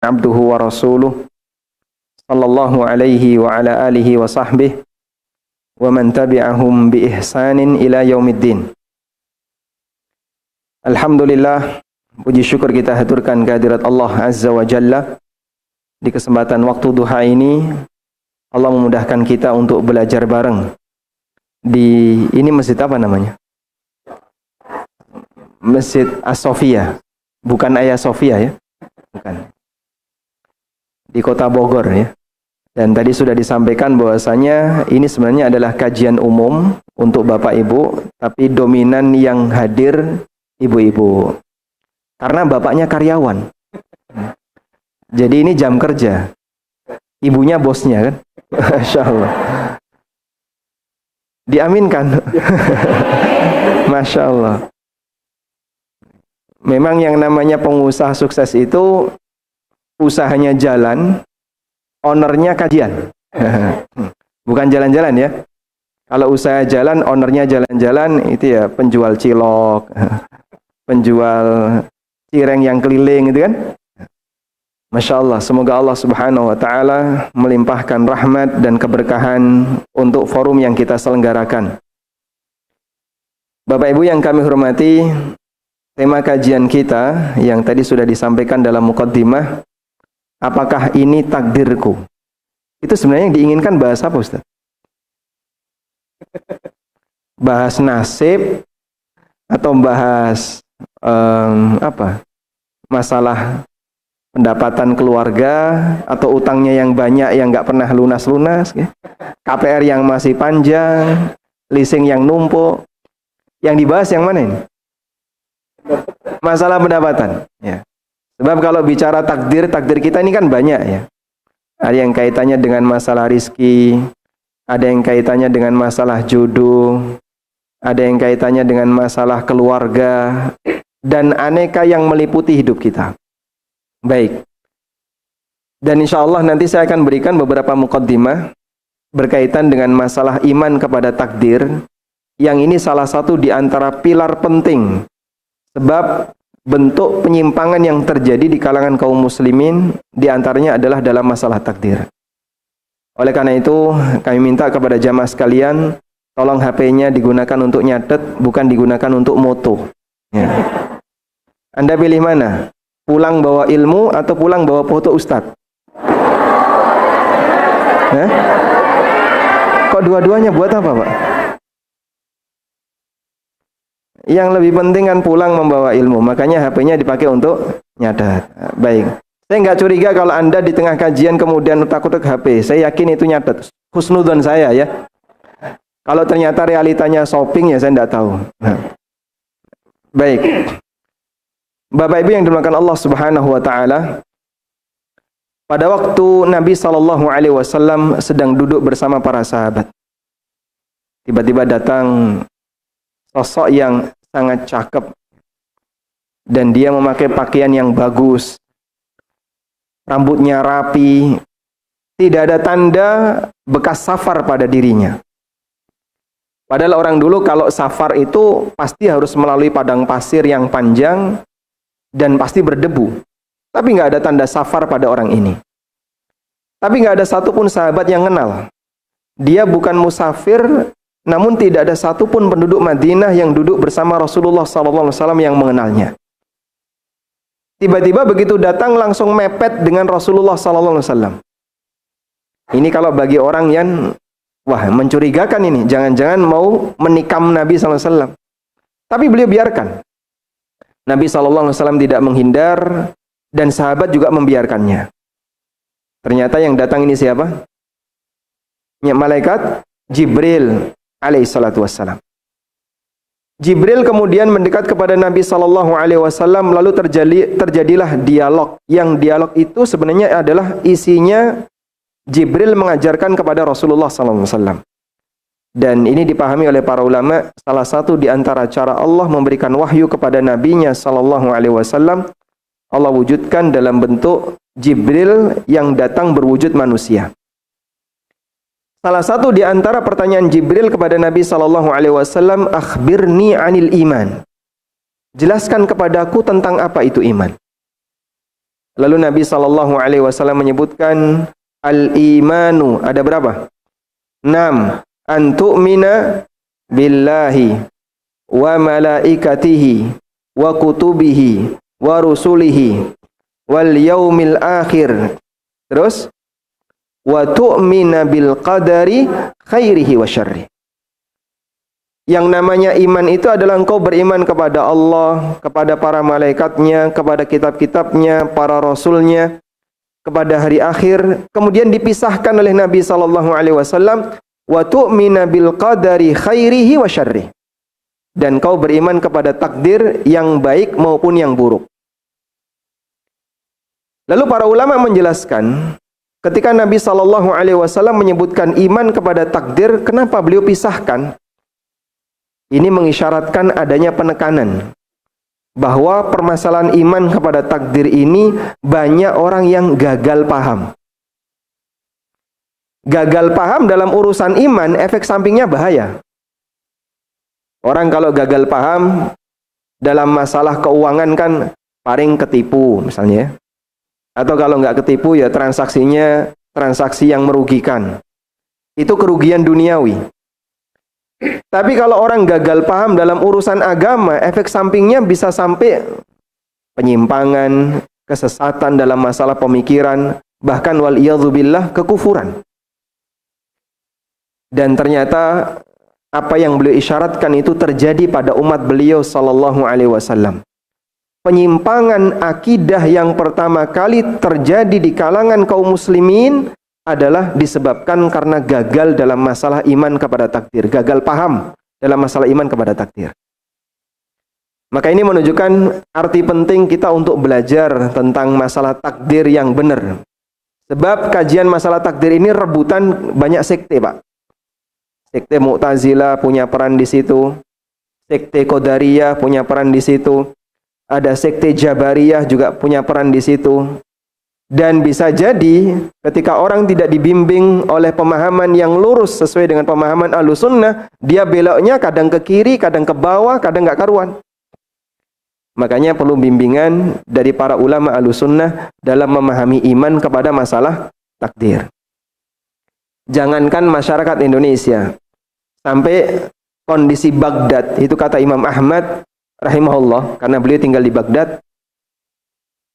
abduhu wa rasuluh sallallahu alaihi wa ala alihi wa sahbihi wa man tabi'ahum bi ihsanin ila yaumiddin. Alhamdulillah, puji syukur kita haturkan kehadirat Allah Azza wa Jalla. Di kesempatan waktu duha ini Allah memudahkan kita untuk belajar bareng di ini masjid apa namanya? Masjid As-Sofia, bukan Ayah Sofia ya, bukan. Di kota Bogor ya. Dan tadi sudah disampaikan bahwasanya ini sebenarnya adalah kajian umum untuk Bapak Ibu, tapi dominan yang hadir ibu-ibu. Karena bapaknya karyawan. Jadi ini jam kerja. Ibunya bosnya kan. Masya Allah. Diaminkan. Masya Allah. Memang yang namanya pengusaha sukses itu usahanya jalan, ownernya kajian. Bukan jalan-jalan ya. Kalau usaha jalan, ownernya jalan-jalan, itu ya penjual cilok, penjual cireng yang keliling gitu kan. Masya Allah, semoga Allah Subhanahu wa Ta'ala melimpahkan rahmat dan keberkahan untuk forum yang kita selenggarakan. Bapak Ibu yang kami hormati, tema kajian kita yang tadi sudah disampaikan dalam muqaddimah, apakah ini takdirku? Itu sebenarnya yang diinginkan bahas apa, Ustaz? Bahas nasib atau bahas apa? Masalah pendapatan keluarga atau utangnya yang banyak yang nggak pernah lunas-lunas, ya? KPR yang masih panjang, leasing yang numpuk. Yang dibahas yang mana ini? Masalah pendapatan. Ya. Sebab kalau bicara takdir kita ini kan banyak ya. Ada yang kaitannya dengan masalah rizki, ada yang kaitannya dengan masalah jodoh, ada yang kaitannya dengan masalah keluarga, dan aneka yang meliputi hidup kita. Baik. Dan insya Allah nanti saya akan berikan beberapa muqaddimah berkaitan dengan masalah iman kepada takdir, yang ini salah satu di antara pilar penting. Sebab bentuk penyimpangan yang terjadi di kalangan kaum muslimin diantaranya adalah dalam masalah takdir. Oleh karena itu kami minta kepada jamaah sekalian, tolong HP-nya digunakan untuk nyatet, bukan digunakan untuk moto ya. Anda pilih mana? Pulang bawa ilmu atau pulang bawa foto Ustadz? Kok dua-duanya buat apa Pak? Yang lebih penting kan pulang membawa ilmu, makanya HP-nya dipakai untuk nyadat. Baik, saya nggak curiga kalau Anda di tengah kajian kemudian utak-utak HP. Saya yakin itu nyadat. Husnudzon saya ya. Kalau ternyata realitanya shopping ya saya nggak tahu. Baik, Bapak Ibu yang dimuliakan Allah Subhanahu wa Ta'ala, pada waktu Nabi Sallallahu Alaihi Wasallam sedang duduk bersama para sahabat, tiba-tiba datang sosok yang sangat cakep dan dia memakai pakaian yang bagus, rambutnya rapi, tidak ada tanda bekas safar pada dirinya. Padahal orang dulu kalau safar itu pasti harus melalui padang pasir yang panjang dan pasti berdebu. Tapi nggak ada tanda safar pada orang ini. Tapi nggak ada satupun sahabat yang kenal. Dia bukan musafir, namun tidak ada satupun penduduk Madinah yang duduk bersama Rasulullah SAW yang mengenalnya. Tiba-tiba begitu datang langsung mepet dengan Rasulullah SAW. Ini kalau bagi orang yang wah mencurigakan ini, jangan-jangan mau menikam Nabi SAW. Tapi beliau biarkan. Nabi SAW tidak menghindar dan sahabat juga membiarkannya. Ternyata yang datang ini siapa? Malaikat Jibril alaihissalatu wassalam. Jibril kemudian mendekat kepada Nabi SAW, lalu terjadilah dialog. Yang dialog itu sebenarnya adalah isinya Jibril mengajarkan kepada Rasulullah SAW. Dan ini dipahami oleh para ulama, salah satu di antara cara Allah memberikan wahyu kepada Nabi-Nya SAW, Allah wujudkan dalam bentuk Jibril yang datang berwujud manusia. Salah satu di antara pertanyaan Jibril kepada Nabi SAW, akhbirni anil iman. Jelaskan kepadaku tentang apa itu iman. Lalu Nabi SAW menyebutkan al-imanu ada berapa? 6. An tu'mina billahi wa malaikatihi wa kutubihi wa rusulihi wal yaumil akhir. Terus wa tu'mina bil qadari khairihi wa syarri. Yang namanya iman itu adalah engkau beriman kepada Allah, kepada para malaikatnya, kepada kitab-kitabnya, para rasulnya, kepada hari akhir. Kemudian dipisahkan oleh Nabi SAW, wa tu'mina bil qadari khairihi wa syarri. Dan kau beriman kepada takdir yang baik maupun yang buruk. Lalu para ulama menjelaskan, ketika Nabi SAW menyebutkan iman kepada takdir, kenapa beliau pisahkan? Ini mengisyaratkan adanya penekanan bahwa permasalahan iman kepada takdir ini banyak orang yang gagal paham. Gagal paham dalam urusan iman, efek sampingnya bahaya. Orang kalau gagal paham dalam masalah keuangan kan paling ketipu misalnya. Atau kalau nggak ketipu ya transaksinya transaksi yang merugikan. Itu kerugian duniawi. Tapi kalau orang gagal paham dalam urusan agama, efek sampingnya bisa sampai penyimpangan, kesesatan dalam masalah pemikiran, bahkan waliyadzubillah kekufuran. Dan ternyata apa yang beliau isyaratkan itu terjadi pada umat beliau sallallahu alaihi wasallam. Penyimpangan akidah yang pertama kali terjadi di kalangan kaum muslimin adalah disebabkan karena gagal dalam masalah iman kepada takdir, gagal paham dalam masalah iman kepada takdir. Maka ini menunjukkan arti penting kita untuk belajar tentang masalah takdir yang benar. Sebab kajian masalah takdir ini rebutan banyak sekte, Pak. Sekte Mu'tazilah punya peran di situ, sekte Qadariyah punya peran di situ, ada sekte Jabariyah juga punya peran di situ. Dan bisa jadi ketika orang tidak dibimbing oleh pemahaman yang lurus sesuai dengan pemahaman Ahlussunnah, dia beloknya kadang ke kiri, kadang ke bawah, kadang nggak karuan. Makanya perlu bimbingan dari para ulama Ahlussunnah dalam memahami iman kepada masalah takdir. Jangankan masyarakat Indonesia, sampai kondisi Baghdad, itu kata Imam Ahmad rahimahullah, karena beliau tinggal di Baghdad.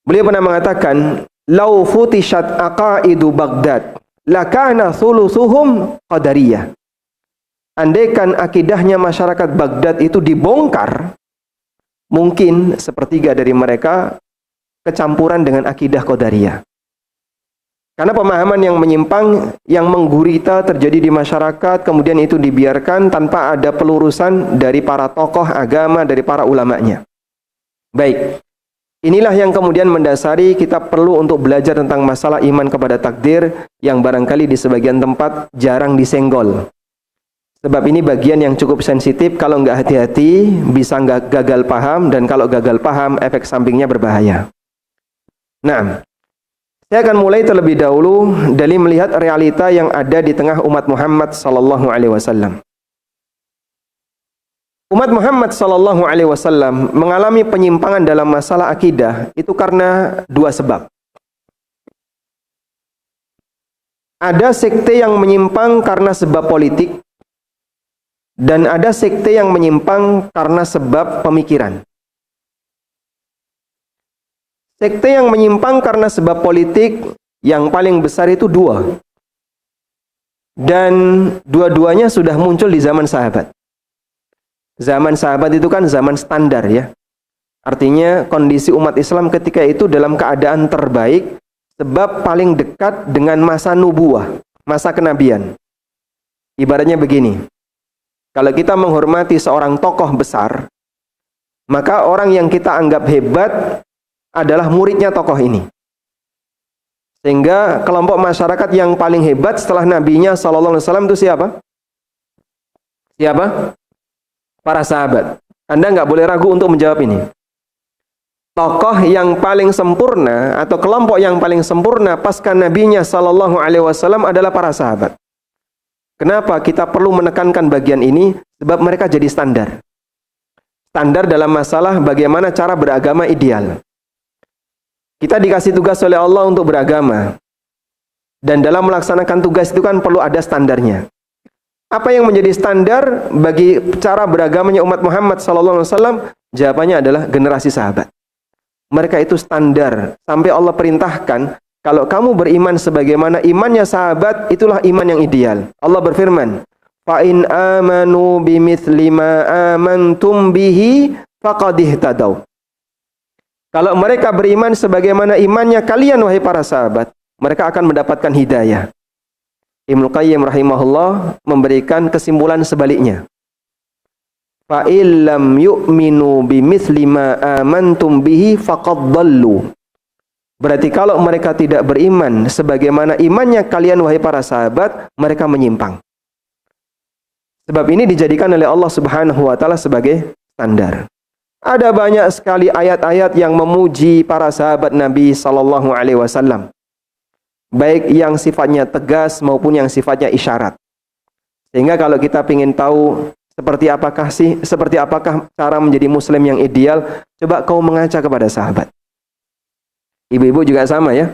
Beliau pernah mengatakan, "Lau futishat aqaidu Baghdad, lakana thuluthuhum qadariyah." Andaikan akidahnya masyarakat Baghdad itu dibongkar, mungkin sepertiga dari mereka kecampuran dengan akidah qadariyah. Karena pemahaman yang menyimpang, yang menggurita terjadi di masyarakat, kemudian itu dibiarkan tanpa ada pelurusan dari para tokoh agama, dari para ulamanya. Baik. Inilah yang kemudian mendasari kita perlu untuk belajar tentang masalah iman kepada takdir yang barangkali di sebagian tempat jarang disenggol. Sebab ini bagian yang cukup sensitif, kalau nggak hati-hati bisa nggak gagal paham, dan kalau gagal paham efek sampingnya berbahaya. Nah, saya akan mulai terlebih dahulu dari melihat realita yang ada di tengah umat Muhammad sallallahu alaihi wasallam. Umat Muhammad sallallahu alaihi wasallam mengalami penyimpangan dalam masalah akidah itu karena dua sebab. Ada sekte yang menyimpang karena sebab politik, dan ada sekte yang menyimpang karena sebab pemikiran. Sekte yang menyimpang karena sebab politik yang paling besar itu dua. Dan dua-duanya sudah muncul di zaman sahabat. Zaman sahabat itu kan zaman standar ya. Artinya kondisi umat Islam ketika itu dalam keadaan terbaik, sebab paling dekat dengan masa nubuwah, masa kenabian. Ibaratnya begini, kalau kita menghormati seorang tokoh besar, maka orang yang kita anggap hebat adalah muridnya tokoh ini. Sehingga kelompok masyarakat yang paling hebat setelah nabinya sallallahu alaihi wasallam itu siapa? Siapa? Para sahabat. Anda nggak boleh ragu untuk menjawab ini. Tokoh yang paling sempurna atau kelompok yang paling sempurna pasca nabinya sallallahu alaihi wasallam adalah para sahabat. Kenapa kita perlu menekankan bagian ini? Sebab mereka jadi standar. Standar dalam masalah bagaimana cara beragama ideal. Kita dikasih tugas oleh Allah untuk beragama. Dan dalam melaksanakan tugas itu kan perlu ada standarnya. Apa yang menjadi standar bagi cara beragamanya umat Muhammad SAW? Jawabannya adalah generasi sahabat. Mereka itu standar. Sampai Allah perintahkan, kalau kamu beriman sebagaimana imannya sahabat, itulah iman yang ideal. Allah berfirman, فَإِنْ آمَنُوا بِمِثْلِ مَا آمَنْتُمْ بِهِ فَقَدْ اهْتَدَوْا. Kalau mereka beriman sebagaimana imannya kalian, wahai para sahabat, mereka akan mendapatkan hidayah. Ibnu Qayyim rahimahullah memberikan kesimpulan sebaliknya. فَإِلَّمْ يُؤْمِنُوا بِمِثْلِ مَا آمَنْتُمْ بِهِ فَقَدْ ضَلُّوا. Berarti kalau mereka tidak beriman sebagaimana imannya kalian, wahai para sahabat, mereka menyimpang. Sebab ini dijadikan oleh Allah Subhanahu wa taala sebagai standar. Ada banyak sekali ayat-ayat yang memuji para sahabat Nabi sallallahu alaihi wasallam. Baik yang sifatnya tegas maupun yang sifatnya isyarat. Sehingga kalau kita ingin tahu seperti apakah cara menjadi muslim yang ideal, coba kau mengaca kepada sahabat. Ibu-ibu juga sama ya.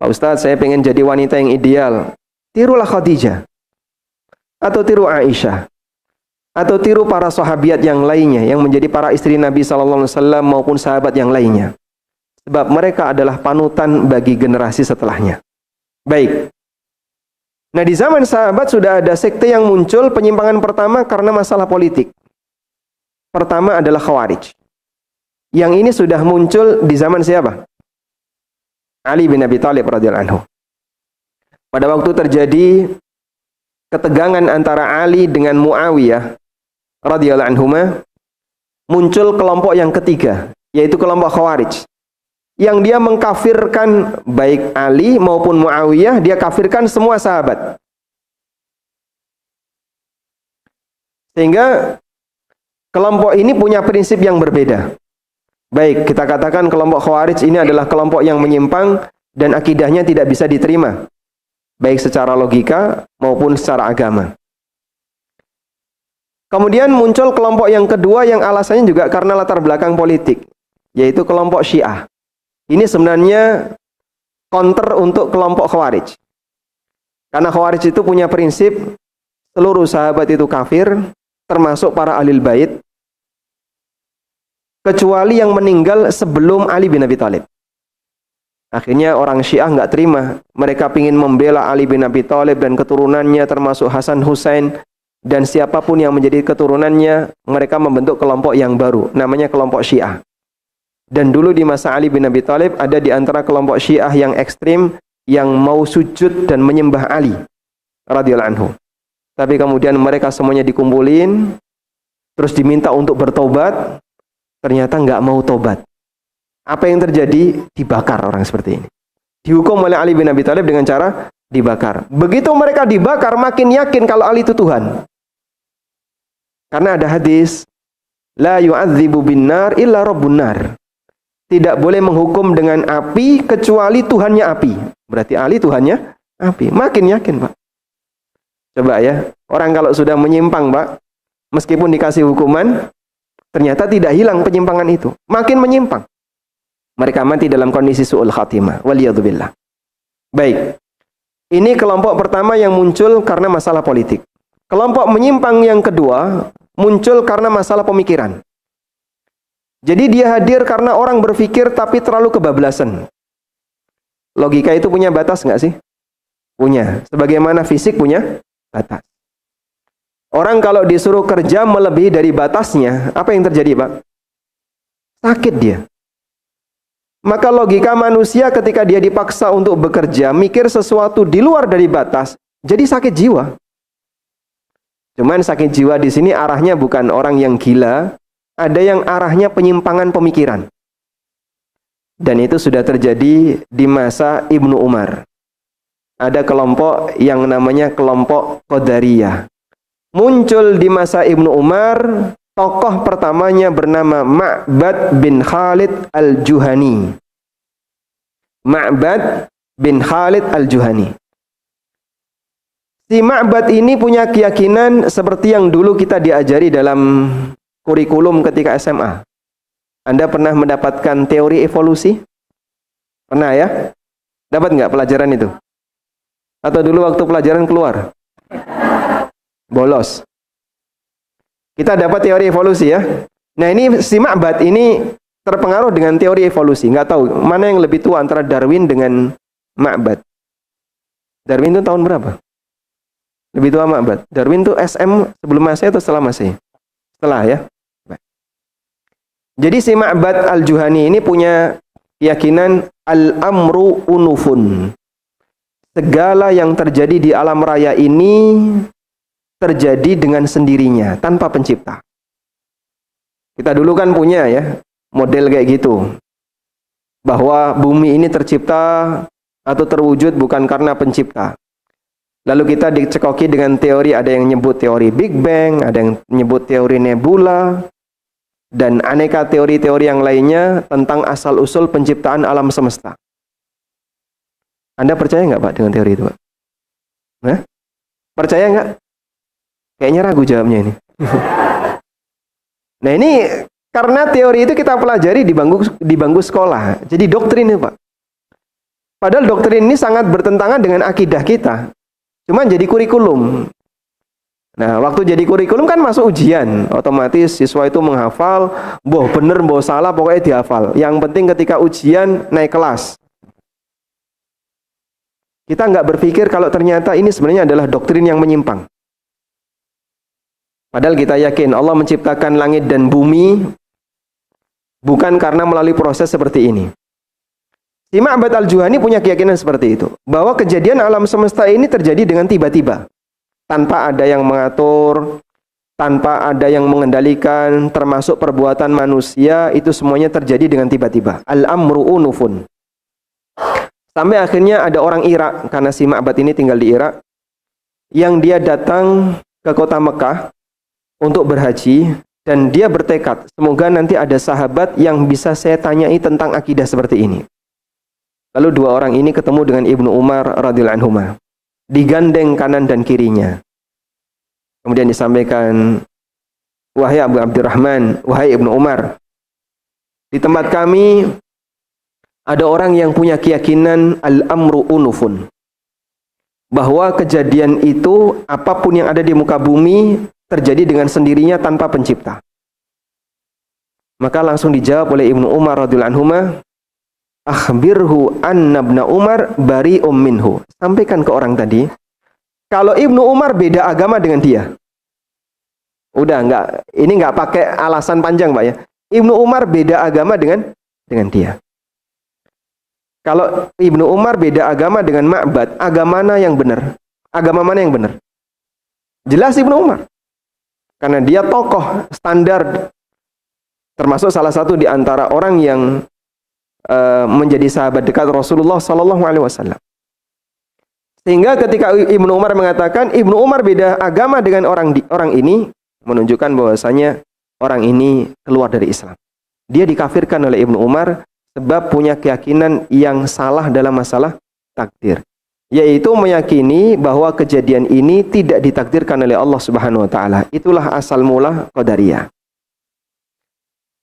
Pak Ustadz, saya ingin jadi wanita yang ideal. Tirulah Khadijah. Atau tiru Aisyah. Atau tiru para sahabiat yang lainnya yang menjadi para istri Nabi SAW maupun sahabat yang lainnya. Sebab mereka adalah panutan bagi generasi setelahnya. Baik. Nah, di zaman sahabat sudah ada sekte yang muncul. Penyimpangan pertama karena masalah politik. Pertama adalah Khawarij. Yang ini sudah muncul di zaman siapa? Ali bin Abi Thalib radhiyallahu anhu. Pada waktu terjadi ketegangan antara Ali dengan Muawiyah radhiyallahu anhuma, muncul kelompok yang ketiga, yaitu kelompok Khawarij. Yang dia mengkafirkan baik Ali maupun Muawiyah, dia kafirkan semua sahabat. Sehingga kelompok ini punya prinsip yang berbeda. Baik, kita katakan kelompok Khawarij ini adalah kelompok yang menyimpang dan akidahnya tidak bisa diterima, baik secara logika maupun secara agama. Kemudian muncul kelompok yang kedua yang alasannya juga karena latar belakang politik, yaitu kelompok Syiah. Ini sebenarnya counter untuk kelompok Khawarij. Karena Khawarij itu punya prinsip seluruh sahabat itu kafir, termasuk para ahlul bait, kecuali yang meninggal sebelum Ali bin Abi Thalib. Akhirnya orang Syiah nggak terima. Mereka ingin membela Ali bin Abi Thalib dan keturunannya termasuk Hasan Husain dan siapapun yang menjadi keturunannya. Mereka membentuk kelompok yang baru, namanya kelompok Syiah. Dan dulu di masa Ali bin Abi Thalib ada di antara kelompok Syiah yang ekstrim yang mau sujud dan menyembah Ali radhiyallahu anhu. Tapi kemudian mereka semuanya dikumpulin, terus diminta untuk bertobat. Ternyata nggak mau tobat. Apa yang terjadi? Dibakar orang seperti ini. Dihukum oleh Ali bin Abi Thalib dengan cara dibakar. Begitu mereka dibakar, makin yakin kalau Ali itu Tuhan. Karena ada hadis, la yu'adzibu bin nar illa rabbun nar. Tidak boleh menghukum dengan api kecuali Tuhannya api. Berarti Ali Tuhannya api. Makin yakin, Pak. Coba ya, orang kalau sudah menyimpang, Pak, meskipun dikasih hukuman, ternyata tidak hilang penyimpangan itu. Makin menyimpang. Mereka mati dalam kondisi su'ul khatimah. Waliyadzubillah. Baik. Ini kelompok pertama yang muncul karena masalah politik. Kelompok menyimpang yang kedua muncul karena masalah pemikiran. Jadi dia hadir karena orang berpikir tapi terlalu kebablasan. Logika itu punya batas nggak sih? Punya. Sebagaimana fisik punya batas. Orang kalau disuruh kerja melebihi dari batasnya, apa yang terjadi, Pak? Sakit dia. Maka logika manusia ketika dia dipaksa untuk bekerja, mikir sesuatu di luar dari batas, jadi sakit jiwa. Cuman sakit jiwa di sini arahnya bukan orang yang gila, ada yang arahnya penyimpangan pemikiran. Dan itu sudah terjadi di masa Ibnu Umar. Ada kelompok yang namanya kelompok Qadariyah. Muncul di masa Ibnu Umar, tokoh pertamanya bernama Ma'bad bin Khalid al-Juhani. Ma'bad bin Khalid al-Juhani. Si Ma'bad ini punya keyakinan seperti yang dulu kita diajari dalam kurikulum ketika SMA. Anda pernah mendapatkan teori evolusi? Pernah ya? Dapat nggak pelajaran itu? Atau dulu waktu pelajaran keluar? Bolos. Kita dapat teori evolusi ya. Nah ini si Ma'bad ini terpengaruh dengan teori evolusi. Nggak tahu mana yang lebih tua antara Darwin dengan Ma'bad. Darwin itu tahun berapa? Lebih tua Ma'bad. Darwin itu SM sebelum Masehi atau setelah Masehi? Setelah ya. Jadi si Ma'bad al-Juhani ini punya keyakinan al-amru unufun. Segala yang terjadi di alam raya ini terjadi dengan sendirinya, tanpa pencipta. Kita dulu kan punya ya, model kayak gitu. Bahwa bumi ini tercipta atau terwujud bukan karena pencipta. Lalu kita dicekoki dengan teori, ada yang nyebut teori Big Bang, ada yang nyebut teori nebula, dan aneka teori-teori yang lainnya tentang asal-usul penciptaan alam semesta. Anda percaya nggak Pak dengan teori itu Pak? Nah, percaya nggak? Kayaknya ragu jawabnya ini. Nah ini karena teori itu kita pelajari di bangku sekolah. Jadi doktrin itu Pak. Padahal doktrin ini sangat bertentangan dengan akidah kita. Cuman jadi kurikulum. Nah waktu jadi kurikulum kan masuk ujian. Otomatis siswa itu menghafal. Boh bener, boh salah, pokoknya dihafal. Yang penting ketika ujian naik kelas. Kita nggak berpikir kalau ternyata ini sebenarnya adalah doktrin yang menyimpang. Padahal kita yakin Allah menciptakan langit dan bumi bukan karena melalui proses seperti ini. Si Ma'bad al-Juhani punya keyakinan seperti itu. Bahwa kejadian alam semesta ini terjadi dengan tiba-tiba. Tanpa ada yang mengatur, tanpa ada yang mengendalikan, termasuk perbuatan manusia, itu semuanya terjadi dengan tiba-tiba. Al-amru unufun. Sampai akhirnya ada orang Irak, karena si Ma'bad ini tinggal di Irak, yang dia datang ke kota Mekah untuk berhaji, dan dia bertekad, semoga nanti ada sahabat yang bisa saya tanyai tentang akidah seperti ini. Lalu dua orang ini ketemu dengan Ibnu Umar radhiyallahu anhuma, digandeng kanan dan kirinya. Kemudian disampaikan, wahai Abu Abdurrahman, wahai Ibnu Umar, di tempat kami ada orang yang punya keyakinan al-amru unufun. Bahwa kejadian itu, apapun yang ada di muka bumi, terjadi dengan sendirinya tanpa pencipta. Maka langsung dijawab oleh Ibnu Umar radhiyallahu anhuma, akhbirhu anna ibna Umar bari'um minhu. Sampaikan ke orang tadi, kalau Ibnu Umar beda agama dengan dia. Udah, ini enggak pakai alasan panjang Pak ya. Ibnu Umar beda agama dengan dia. Kalau Ibnu Umar beda agama dengan Ma'bad, agama mana yang benar? Agama mana yang benar? Jelas Ibnu Umar. Karena dia tokoh standar, termasuk salah satu di antara orang yang menjadi sahabat dekat Rasulullah SAW. Sehingga ketika Ibnu Umar mengatakan Ibnu Umar beda agama dengan orang ini, menunjukkan bahwasanya orang ini keluar dari Islam. Dia dikafirkan oleh Ibnu Umar sebab punya keyakinan yang salah dalam masalah takdir, yaitu meyakini bahwa kejadian ini tidak ditakdirkan oleh Allah Subhanahu wa taala. Itulah asal mula Qadariyah.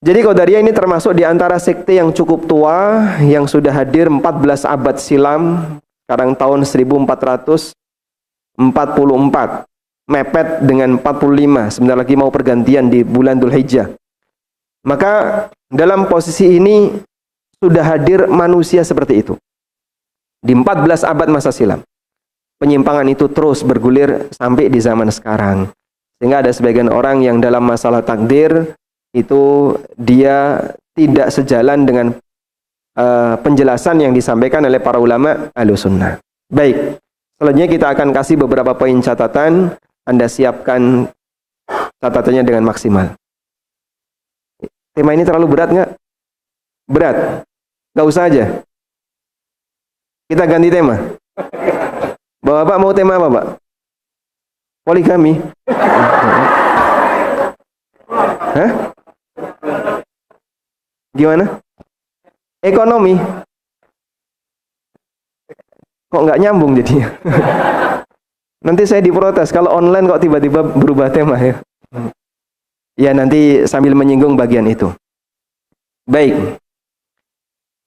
Jadi Qadariyah ini termasuk di antara sekte yang cukup tua, yang sudah hadir 14 abad silam. Sekarang tahun 1444, mepet dengan 45, sebentar lagi mau pergantian di bulan Dzulhijjah. Maka dalam posisi ini sudah hadir manusia seperti itu. Di 14 abad masa silam. Penyimpangan itu terus bergulir sampai di zaman sekarang. Sehingga ada sebagian orang yang dalam masalah takdir itu dia tidak sejalan dengan penjelasan yang disampaikan oleh para ulama Ahlussunnah. Baik, selanjutnya kita akan kasih beberapa poin catatan. Anda siapkan catatannya dengan maksimal. Tema ini terlalu berat nggak? Berat? Nggak usah aja. Kita ganti tema. Bapak mau tema apa, Pak? Poligami. Hah? Gimana? Ekonomi. Kok nggak nyambung jadinya? Nanti saya diprotes kalau online kok tiba-tiba berubah tema ya. Ya nanti sambil menyinggung bagian itu. Baik.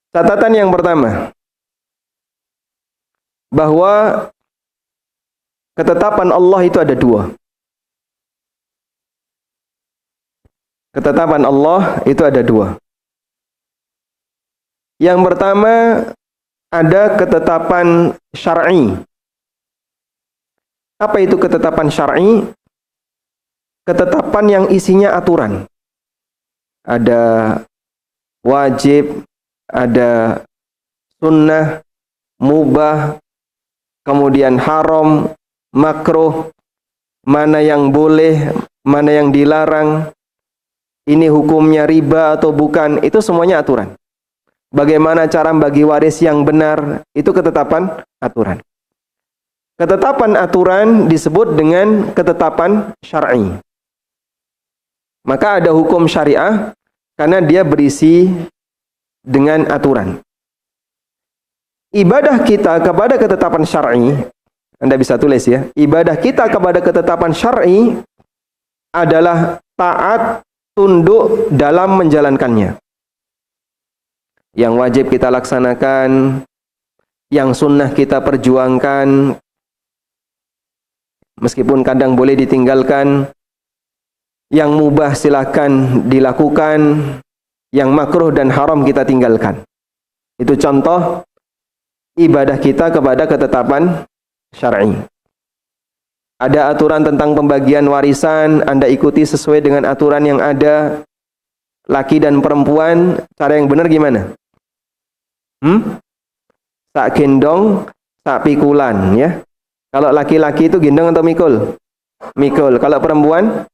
Catatan yang pertama, bahwa ketetapan Allah itu ada dua. Ketetapan Allah itu ada dua. Yang pertama, ada ketetapan syar'i. Apa itu ketetapan syar'i? Ketetapan yang isinya aturan. Ada wajib, ada sunnah, mubah, kemudian haram, makruh, mana yang boleh, mana yang dilarang, ini hukumnya riba atau bukan, itu semuanya aturan. Bagaimana cara bagi waris yang benar, itu ketetapan aturan. Ketetapan aturan disebut dengan ketetapan syar'i. Maka ada hukum syariah karena dia berisi dengan aturan. Ibadah kita kepada ketetapan syar'i, Anda bisa tulis ya, ibadah kita kepada ketetapan syar'i adalah taat, tunduk dalam menjalankannya. Yang wajib kita laksanakan, yang sunnah kita perjuangkan, meskipun kadang boleh ditinggalkan, yang mubah silakan dilakukan, yang makruh dan haram kita tinggalkan. Itu contoh ibadah kita kepada ketetapan syar'i. Ada aturan tentang pembagian warisan, Anda ikuti sesuai dengan aturan yang ada. Laki dan perempuan, cara yang benar gimana? Sak gendong, sak pikulan, ya. Kalau laki-laki itu gendong atau mikul? Mikul. Kalau perempuan,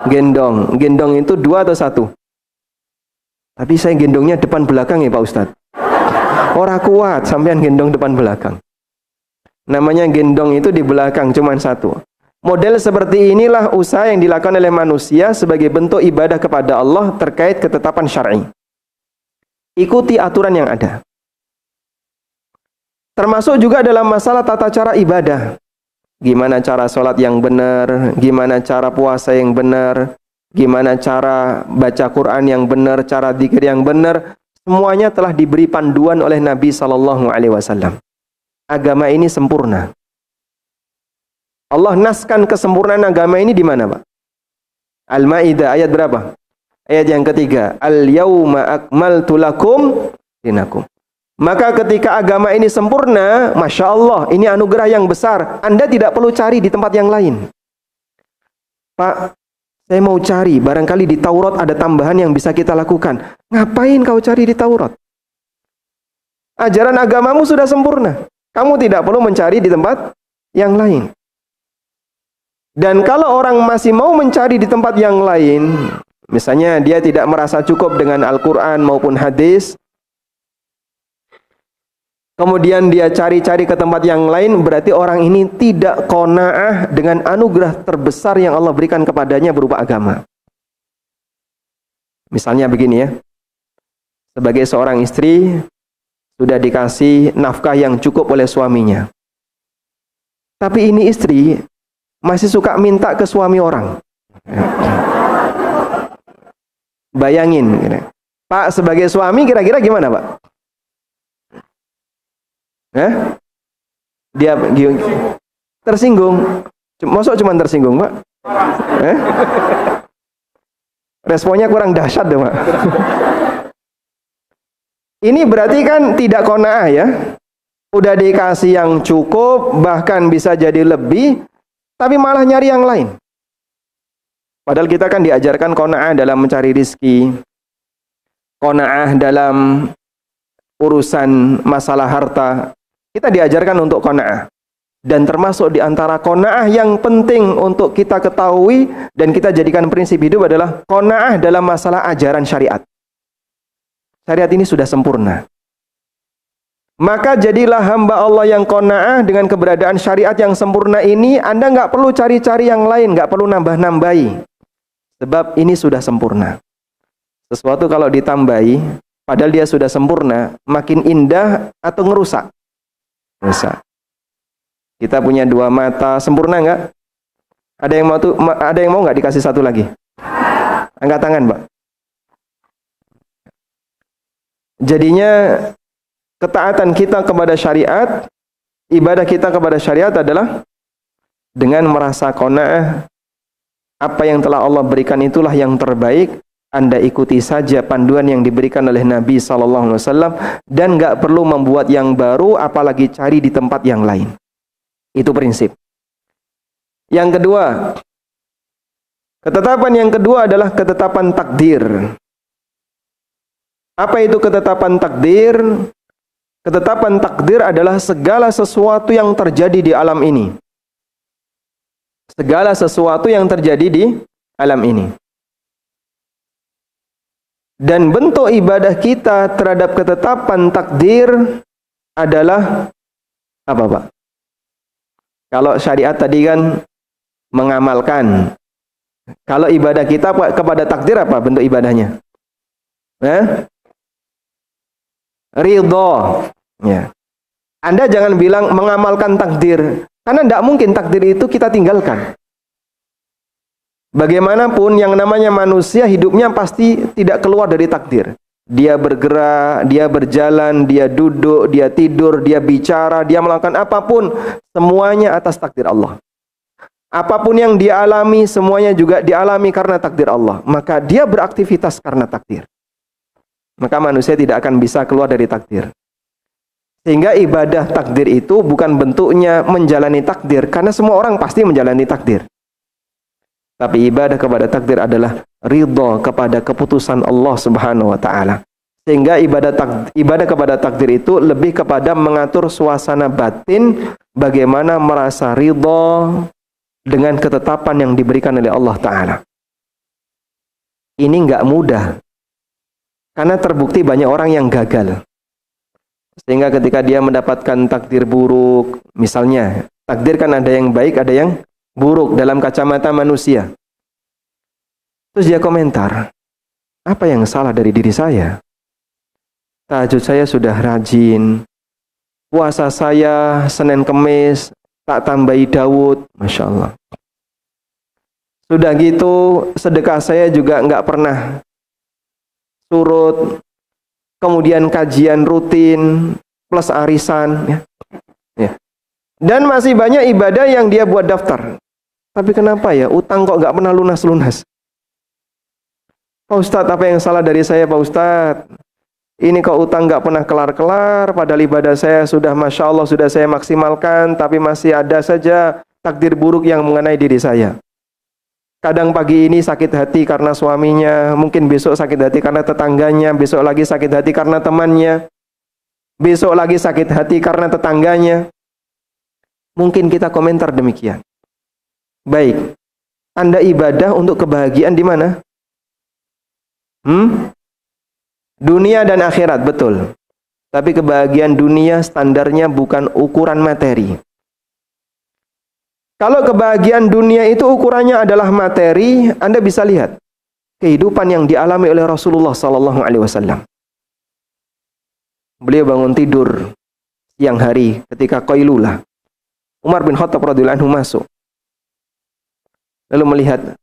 gendong. Gendong itu 2 atau 1? Tapi saya gendongnya depan belakang ya Pak Ustadz. Ora kuat sampean gendong depan belakang. Namanya gendong itu di belakang cuman 1. Model seperti inilah usaha yang dilakukan oleh manusia sebagai bentuk ibadah kepada Allah terkait ketetapan syar'i. Ikuti aturan yang ada. Termasuk juga dalam masalah tata cara ibadah. Gimana cara sholat yang benar, gimana cara puasa yang benar, gimana cara baca Quran yang benar, cara zikir yang benar, semuanya telah diberi panduan oleh Nabi SAW. Agama ini sempurna. Allah naskan kesempurnaan agama ini di mana, Pak? Al-Maidah ayat berapa? Ayat yang ketiga. Al-yawma akmaltu lakum dinakum. Maka ketika agama ini sempurna, Masya Allah, ini anugerah yang besar. Anda tidak perlu cari di tempat yang lain. Pak, saya mau cari, barangkali di Taurat ada tambahan yang bisa kita lakukan. Ngapain kau cari di Taurat? Ajaran agamamu sudah sempurna. Kamu tidak perlu mencari di tempat yang lain. Dan kalau orang masih mau mencari di tempat yang lain, misalnya dia tidak merasa cukup dengan Al-Quran maupun hadis, kemudian dia cari-cari ke tempat yang lain, berarti orang ini tidak qanaah dengan anugerah terbesar yang Allah berikan kepadanya berupa agama. Misalnya begini ya, sebagai seorang istri, sudah dikasih nafkah yang cukup oleh suaminya. Tapi ini istri masih suka minta ke suami orang. Bayangin, Pak, sebagai suami kira-kira gimana, Pak? Dia tersinggung. Masa cuma tersinggung, Pak? Responnya kurang dahsyat deh, Pak. Ini berarti kan tidak qanaah ya. Udah dikasih yang cukup, bahkan bisa jadi lebih, tapi malah nyari yang lain. Padahal kita kan diajarkan qanaah dalam mencari rizki, qanaah dalam urusan masalah harta. Kita diajarkan untuk qanaah. Dan termasuk di antara qanaah yang penting untuk kita ketahui dan kita jadikan prinsip hidup adalah qanaah dalam masalah ajaran syariat. Syariat ini sudah sempurna. Maka jadilah hamba Allah yang qanaah dengan keberadaan syariat yang sempurna ini. Anda nggak perlu cari-cari yang lain, nggak perlu nambah-nambahi. Sebab ini sudah sempurna. Sesuatu kalau ditambahi, padahal dia sudah sempurna, makin indah atau ngerusak? Ngerusak. Kita punya 2 mata, sempurna nggak? Ada yang mau nggak dikasih 1 lagi? Angkat tangan, Pak. Jadinya ketaatan kita kepada syariat, ibadah kita kepada syariat adalah dengan merasa qanaah, apa yang telah Allah berikan itulah yang terbaik. Anda ikuti saja panduan yang diberikan oleh Nabi SAW dan nggak perlu membuat yang baru, apalagi cari di tempat yang lain. Itu prinsip. Yang kedua, ketetapan yang kedua adalah ketetapan takdir. Apa itu ketetapan takdir? Ketetapan takdir adalah segala sesuatu yang terjadi di alam ini. Segala sesuatu yang terjadi di alam ini. Dan bentuk ibadah kita terhadap ketetapan takdir adalah apa, Pak? Kalau syariat tadi kan mengamalkan. Kalau ibadah kita kepada takdir apa bentuk ibadahnya? Ridho. Ya. Anda jangan bilang mengamalkan takdir, karena tidak mungkin takdir itu kita tinggalkan. Bagaimanapun yang namanya manusia hidupnya pasti tidak keluar dari takdir. Dia bergerak, dia berjalan, dia duduk, dia tidur, dia bicara, dia melakukan apapun, semuanya atas takdir Allah. Apapun yang dia alami, semuanya juga dialami karena takdir Allah. Maka dia beraktivitas karena takdir. Maka manusia tidak akan bisa keluar dari takdir. Sehingga ibadah takdir itu bukan bentuknya menjalani takdir, karena semua orang pasti menjalani takdir. Tapi ibadah kepada takdir adalah ridho kepada keputusan Allah Subhanahu wa taala. Sehingga ibadah kepada takdir itu lebih kepada mengatur suasana batin, bagaimana merasa ridho dengan ketetapan yang diberikan oleh Allah taala. Ini enggak mudah. Karena terbukti banyak orang yang gagal. Sehingga ketika dia mendapatkan takdir buruk, misalnya, takdir kan ada yang baik, ada yang buruk dalam kacamata manusia. Terus dia komentar, apa yang salah dari diri saya? Tahajud saya sudah rajin, puasa saya Senin Kemis tak tambahi Daud, Masya Allah. Sudah gitu sedekah saya juga nggak pernah surut, kemudian kajian rutin plus arisan, ya. Dan masih banyak ibadah yang dia buat daftar. Tapi kenapa ya utang kok nggak pernah lunas-lunas? Pak Ustadz, apa yang salah dari saya, Pak Ustadz? Ini kok utang nggak pernah kelar-kelar, padahal ibadah saya sudah Masya Allah sudah saya maksimalkan, tapi masih ada saja takdir buruk yang mengenai diri saya. Kadang pagi ini sakit hati karena suaminya, mungkin besok sakit hati karena tetangganya, besok lagi sakit hati karena temannya, besok lagi sakit hati karena tetangganya. Mungkin kita komentar demikian. Baik, Anda ibadah untuk kebahagiaan di mana? Dunia dan akhirat, betul. Tapi kebahagiaan dunia standarnya bukan ukuran materi. Kalau kebahagiaan dunia itu ukurannya adalah materi, Anda bisa lihat kehidupan yang dialami oleh Rasulullah SAW. Beliau bangun tidur siang hari ketika qailulah. Umar bin Khattab radhiyallahu anhu masuk. Lalu melihat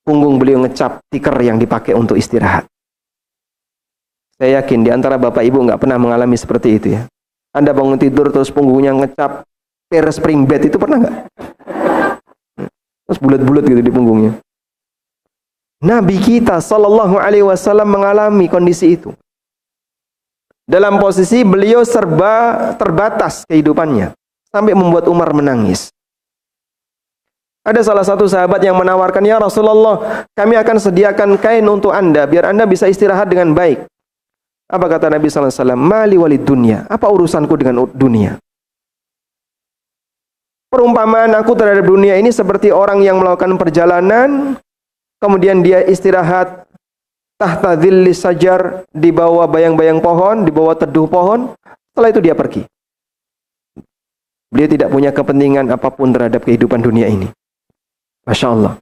punggung beliau ngecap tikar yang dipakai untuk istirahat. Saya yakin di antara bapak ibu nggak pernah mengalami seperti itu ya. Anda bangun tidur terus punggungnya ngecap spring bed, itu pernah nggak? Terus bulat-bulat gitu di punggungnya. Nabi kita sallallahu alaihi wasallam mengalami kondisi itu. Dalam posisi beliau serba terbatas kehidupannya, sampai membuat Umar menangis. Ada salah satu sahabat yang menawarkan, ya Rasulullah, kami akan sediakan kain untuk Anda, biar Anda bisa istirahat dengan baik. Apa kata Nabi sallallahu alaihi wasallam? Mali walid dunya. Apa urusanku dengan dunia? Perumpamaan aku terhadap dunia ini seperti orang yang melakukan perjalanan, kemudian dia istirahat tahta dhillis sajar, di bawah bayang-bayang pohon, di bawah teduh pohon. Setelah itu dia pergi. Beliau tidak punya kepentingan apapun terhadap kehidupan dunia ini. Masya Allah.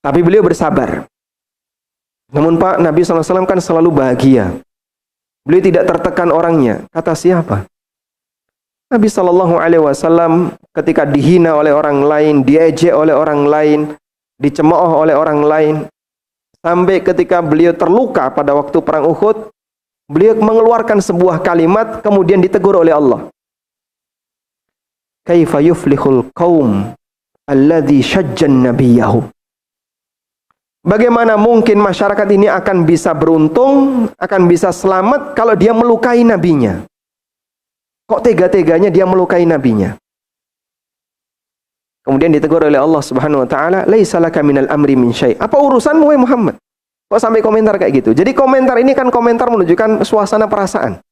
Tapi beliau bersabar. Namun Pak, Nabi SAW kan selalu bahagia. Beliau tidak tertekan orangnya. Kata siapa? Nabi SAW ketika dihina oleh orang lain, diejek oleh orang lain, dicemooh oleh orang lain, sampai ketika beliau terluka pada waktu perang Uhud, Beliau mengeluarkan sebuah kalimat kemudian ditegur oleh Allah. Kaifa yuflihul qaum alladzi syajjan nabiyahu. Bagaimana mungkin masyarakat ini akan bisa beruntung, akan bisa selamat kalau dia melukai nabinya? Kok tega-teganya dia melukai nabinya? Kemudian ditegur oleh Allah Subhanahu wa taala, "Laisa laka minal amri min syai'." Apa urusanmu wahai Muhammad? Kok sampai komentar kayak gitu? Jadi komentar ini kan komentar menunjukkan suasana perasaan.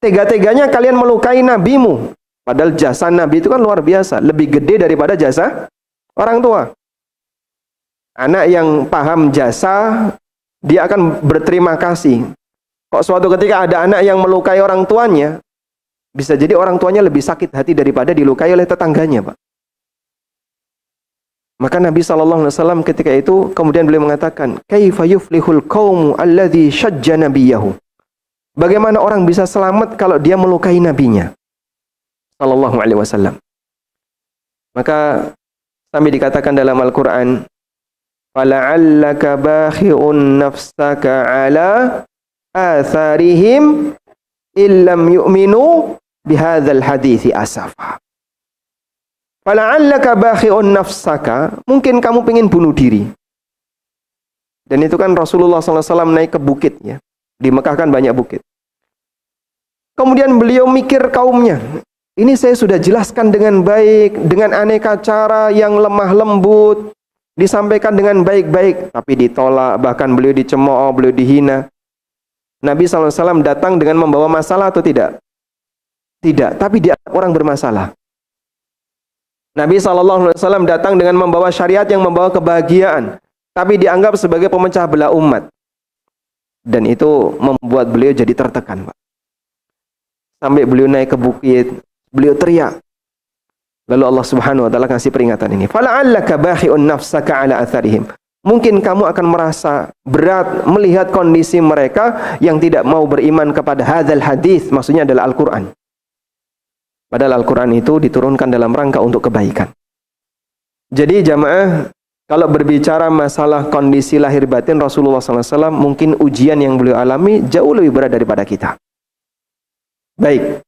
Tega-teganya kalian melukai nabimu. Padahal jasa nabi itu kan luar biasa, lebih gede daripada jasa orang tua. Anak yang paham jasa, dia akan berterima kasih. Kok suatu ketika ada anak yang melukai orang tuanya, bisa jadi orang tuanya lebih sakit hati daripada dilukai oleh tetangganya, Pak. Maka Nabi SAW ketika itu kemudian beliau mengatakan, "Kaifa yuflihul qaumu alladzi syajja nabiyahu." Bagaimana orang bisa selamat kalau dia melukai nabinya? Sallallahu alaihi wasallam. Maka sampai dikatakan dalam Al-Qur'an, "Fala'allaka bakhi'un nafsaka 'ala atharihim illam yu'minu bihadzal hadithi asafa." Fala'allaka bakhi'un nafsaka, mungkin kamu ingin bunuh diri. Dan itu kan Rasulullah SAW naik ke bukit ya. Di Mekah kan banyak bukit. Kemudian beliau mikir kaumnya. Ini saya sudah jelaskan dengan baik, dengan aneka cara yang lemah lembut, disampaikan dengan baik-baik, tapi ditolak, bahkan beliau dicemooh, beliau dihina. Nabi SAW datang dengan membawa masalah atau tidak? Tidak, tapi dia orang bermasalah. Nabi SAW datang dengan membawa syariat yang membawa kebahagiaan, tapi dianggap sebagai pemecah belah umat. Dan itu membuat beliau jadi tertekan, Pak. Sampai beliau naik ke bukit, beliau teriak. Lalu Allah Subhanahu wa taala kasih peringatan ini. Fala'allaka bakhi'un nafsaka 'ala atharihim. Mungkin kamu akan merasa berat melihat kondisi mereka yang tidak mau beriman kepada hadzal hadis, maksudnya adalah Al-Qur'an. Padahal Al-Qur'an itu diturunkan dalam rangka untuk kebaikan. Jadi jamaah, kalau berbicara masalah kondisi lahir batin Rasulullah SAW, mungkin ujian yang beliau alami jauh lebih berat daripada kita. Baik.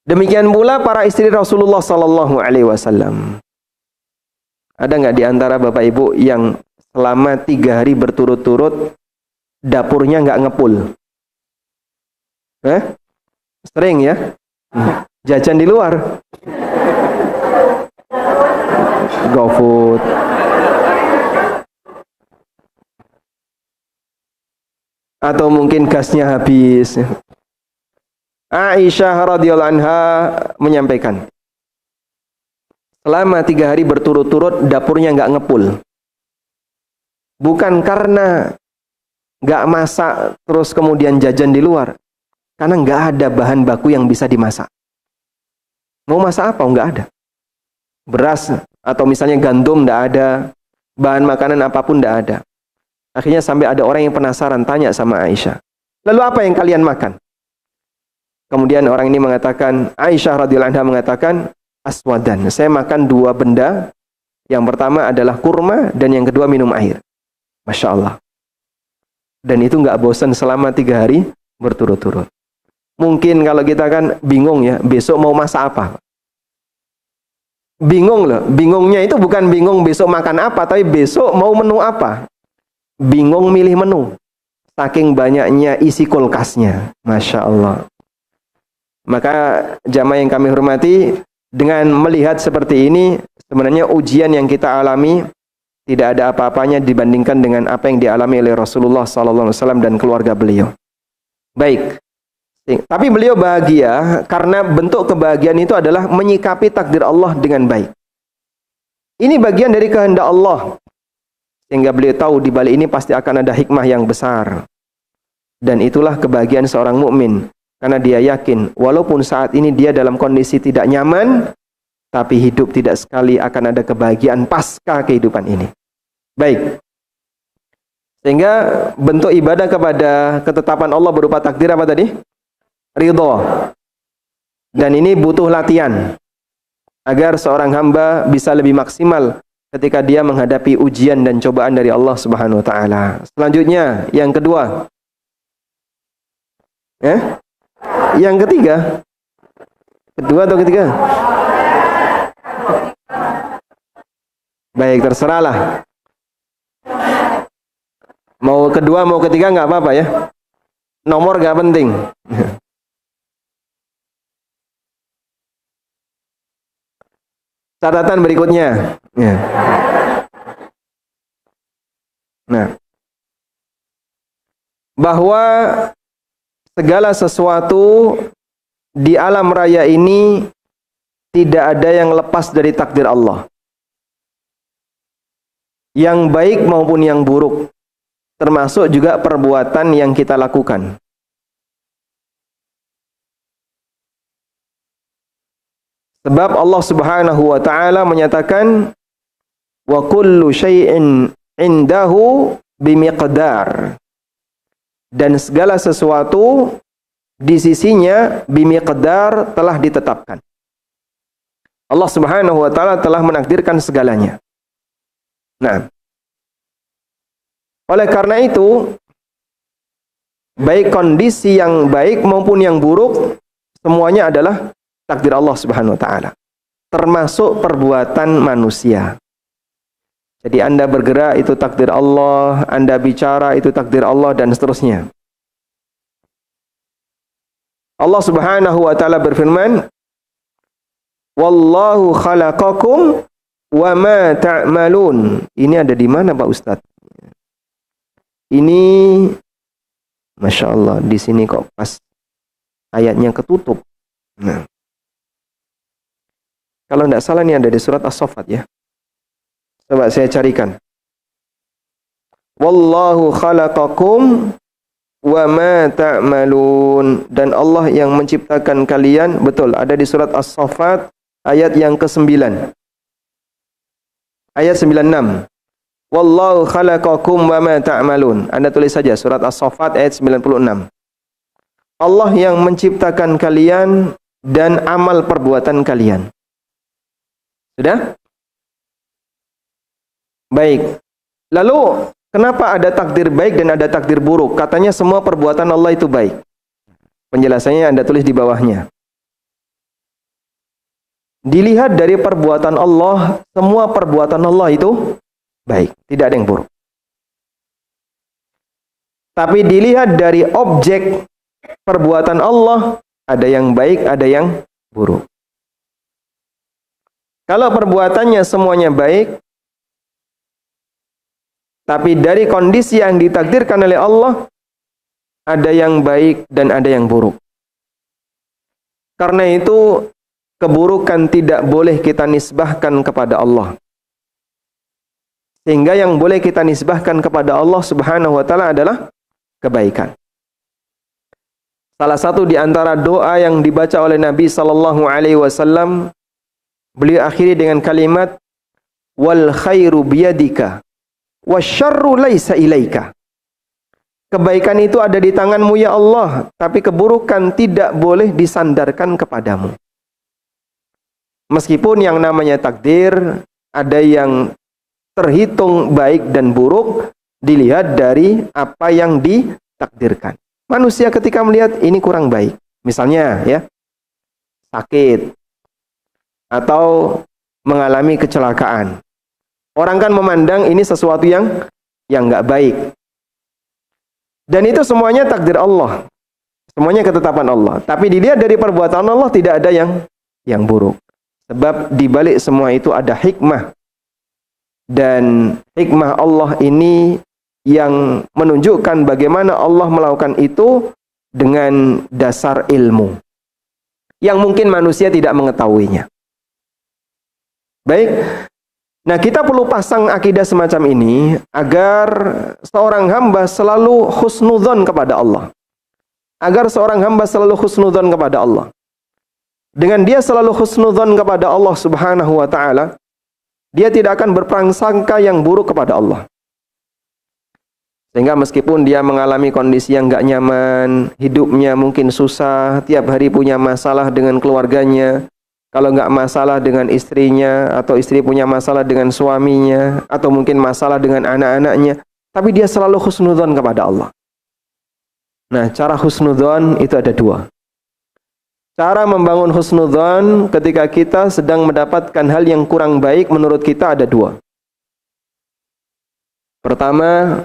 Demikian pula para istri Rasulullah sallallahu alaihi wasallam. Ada nggak di antara Bapak Ibu yang selama 3 hari berturut-turut dapurnya nggak ngepul? Sering ya? Jajan di luar. GoFood. Atau mungkin gasnya habis. Aisyah radhiyallahu anha menyampaikan, selama 3 hari berturut-turut dapurnya nggak ngepul. Bukan karena nggak masak terus kemudian jajan di luar, karena nggak ada bahan baku yang bisa dimasak. Mau masak apa? Nggak ada. Beras atau misalnya gandum nggak ada, bahan makanan apapun nggak ada. Akhirnya sampai ada orang yang penasaran tanya sama Aisyah, lalu apa yang kalian makan? Kemudian orang ini mengatakan, Aisyah radhiyallahu anha mengatakan, aswadan. Saya makan 2 benda. Yang pertama adalah kurma dan yang kedua minum air. Masya Allah. Dan itu nggak bosan selama 3 hari berturut-turut. Mungkin kalau kita kan bingung ya, besok mau masak apa? Bingung loh. Bingungnya itu bukan bingung besok makan apa, tapi besok mau menu apa. Bingung milih menu. Saking banyaknya isi kulkasnya. Masya Allah. Maka jamaah yang kami hormati, dengan melihat seperti ini, sebenarnya ujian yang kita alami tidak ada apa-apanya dibandingkan dengan apa yang dialami oleh Rasulullah SAW dan keluarga beliau. Baik, tapi beliau bahagia karena bentuk kebahagiaan itu adalah menyikapi takdir Allah dengan baik. Ini bagian dari kehendak Allah, sehingga beliau tahu di balik ini pasti akan ada hikmah yang besar. Dan itulah kebahagiaan seorang mukmin. Karena dia yakin, walaupun saat ini dia dalam kondisi tidak nyaman, tapi hidup tidak sekali akan ada kebahagiaan pasca kehidupan ini. Baik. Sehingga bentuk ibadah kepada ketetapan Allah berupa takdir apa tadi? Ridho. Dan ini butuh latihan. Agar seorang hamba bisa lebih maksimal ketika dia menghadapi ujian dan cobaan dari Allah Subhanahu wa taala. Selanjutnya, yang kedua, Ya? Yang ketiga. Kedua atau ketiga? Baik, terserahlah. Mau kedua, mau ketiga nggak apa-apa ya. Nomor nggak penting. Catatan berikutnya. Ya. Nah, bahwa segala sesuatu di alam raya ini tidak ada yang lepas dari takdir Allah. Yang baik maupun yang buruk, termasuk juga perbuatan yang kita lakukan. Sebab Allah Subhanahu wa taala menyatakan wa kullu syai'in indahu bimiqdar. Dan segala sesuatu di sisinya bimiqdar telah ditetapkan. Allah Subhanahu wa taala telah menakdirkan segalanya. Nah, oleh karena itu baik kondisi yang baik maupun yang buruk semuanya adalah takdir Allah Subhanahu wa taala, termasuk perbuatan manusia. Jadi Anda bergerak itu takdir Allah, Anda bicara itu takdir Allah, dan seterusnya. Allah Subhanahu wa taala berfirman, "Wallahu khalaqakum wa ma ta'malun." Ini ada di mana Pak Ustadz? Ini Masya Allah, di sini kok pas ayatnya ketutup. Nah, kalau tidak salah ini ada di surat As-Saffat ya. Coba saya carikan. Wallahu khalaqakum wa ma ta'malun. Dan Allah yang menciptakan kalian, betul, ada di surat As-Saffat ayat yang ke-9. Ayat 96. Wallahu khalaqakum wa ma ta'malun. Anda tulis saja surat As-Saffat ayat 96. Allah yang menciptakan kalian dan amal perbuatan kalian. Sudah? Baik. Lalu kenapa ada takdir baik dan ada takdir buruk? Katanya semua perbuatan Allah itu baik. Penjelasannya Anda tulis di bawahnya. Dilihat dari perbuatan Allah, semua perbuatan Allah itu baik, tidak ada yang buruk. Tapi dilihat dari objek perbuatan Allah, ada yang baik, ada yang buruk. Kalau perbuatannya semuanya baik, tapi dari kondisi yang ditakdirkan oleh Allah, ada yang baik dan ada yang buruk. Karena itu, keburukan tidak boleh kita nisbahkan kepada Allah. Sehingga yang boleh kita nisbahkan kepada Allah Subhanahu wa taala adalah kebaikan. Salah satu di antara doa yang dibaca oleh Nabi sallallahu alaihi wasallam, beliau akhiri dengan kalimat wal khairu biyadika wasyarru laisa ilaika. Kebaikan itu ada di tanganmu ya Allah, tapi keburukan tidak boleh disandarkan kepadamu. Meskipun yang namanya takdir ada yang terhitung baik dan buruk dilihat dari apa yang ditakdirkan. Manusia ketika melihat ini kurang baik, misalnya ya, sakit atau mengalami kecelakaan. Orang kan memandang ini sesuatu yang nggak baik. Dan itu semuanya takdir Allah. Semuanya ketetapan Allah. Tapi dilihat dari perbuatan Allah tidak ada yang buruk. Sebab di balik semua itu ada hikmah. Dan hikmah Allah ini yang menunjukkan bagaimana Allah melakukan itu dengan dasar ilmu. Yang mungkin manusia tidak mengetahuinya. Baik. Nah, kita perlu pasang akidah semacam ini agar seorang hamba selalu husnudzon kepada Allah. Agar seorang hamba selalu husnudzon kepada Allah. Dengan dia selalu husnudzon kepada Allah Subhanahu wa taala, dia tidak akan berprasangka yang buruk kepada Allah. Sehingga meskipun dia mengalami kondisi yang enggak nyaman, hidupnya mungkin susah, tiap hari punya masalah dengan keluarganya, kalau enggak masalah dengan istrinya, atau istri punya masalah dengan suaminya, atau mungkin masalah dengan anak-anaknya, tapi dia selalu husnudzon kepada Allah. Nah, cara husnudzon itu ada dua. Cara membangun husnudzon ketika kita sedang mendapatkan hal yang kurang baik menurut kita ada dua. Pertama,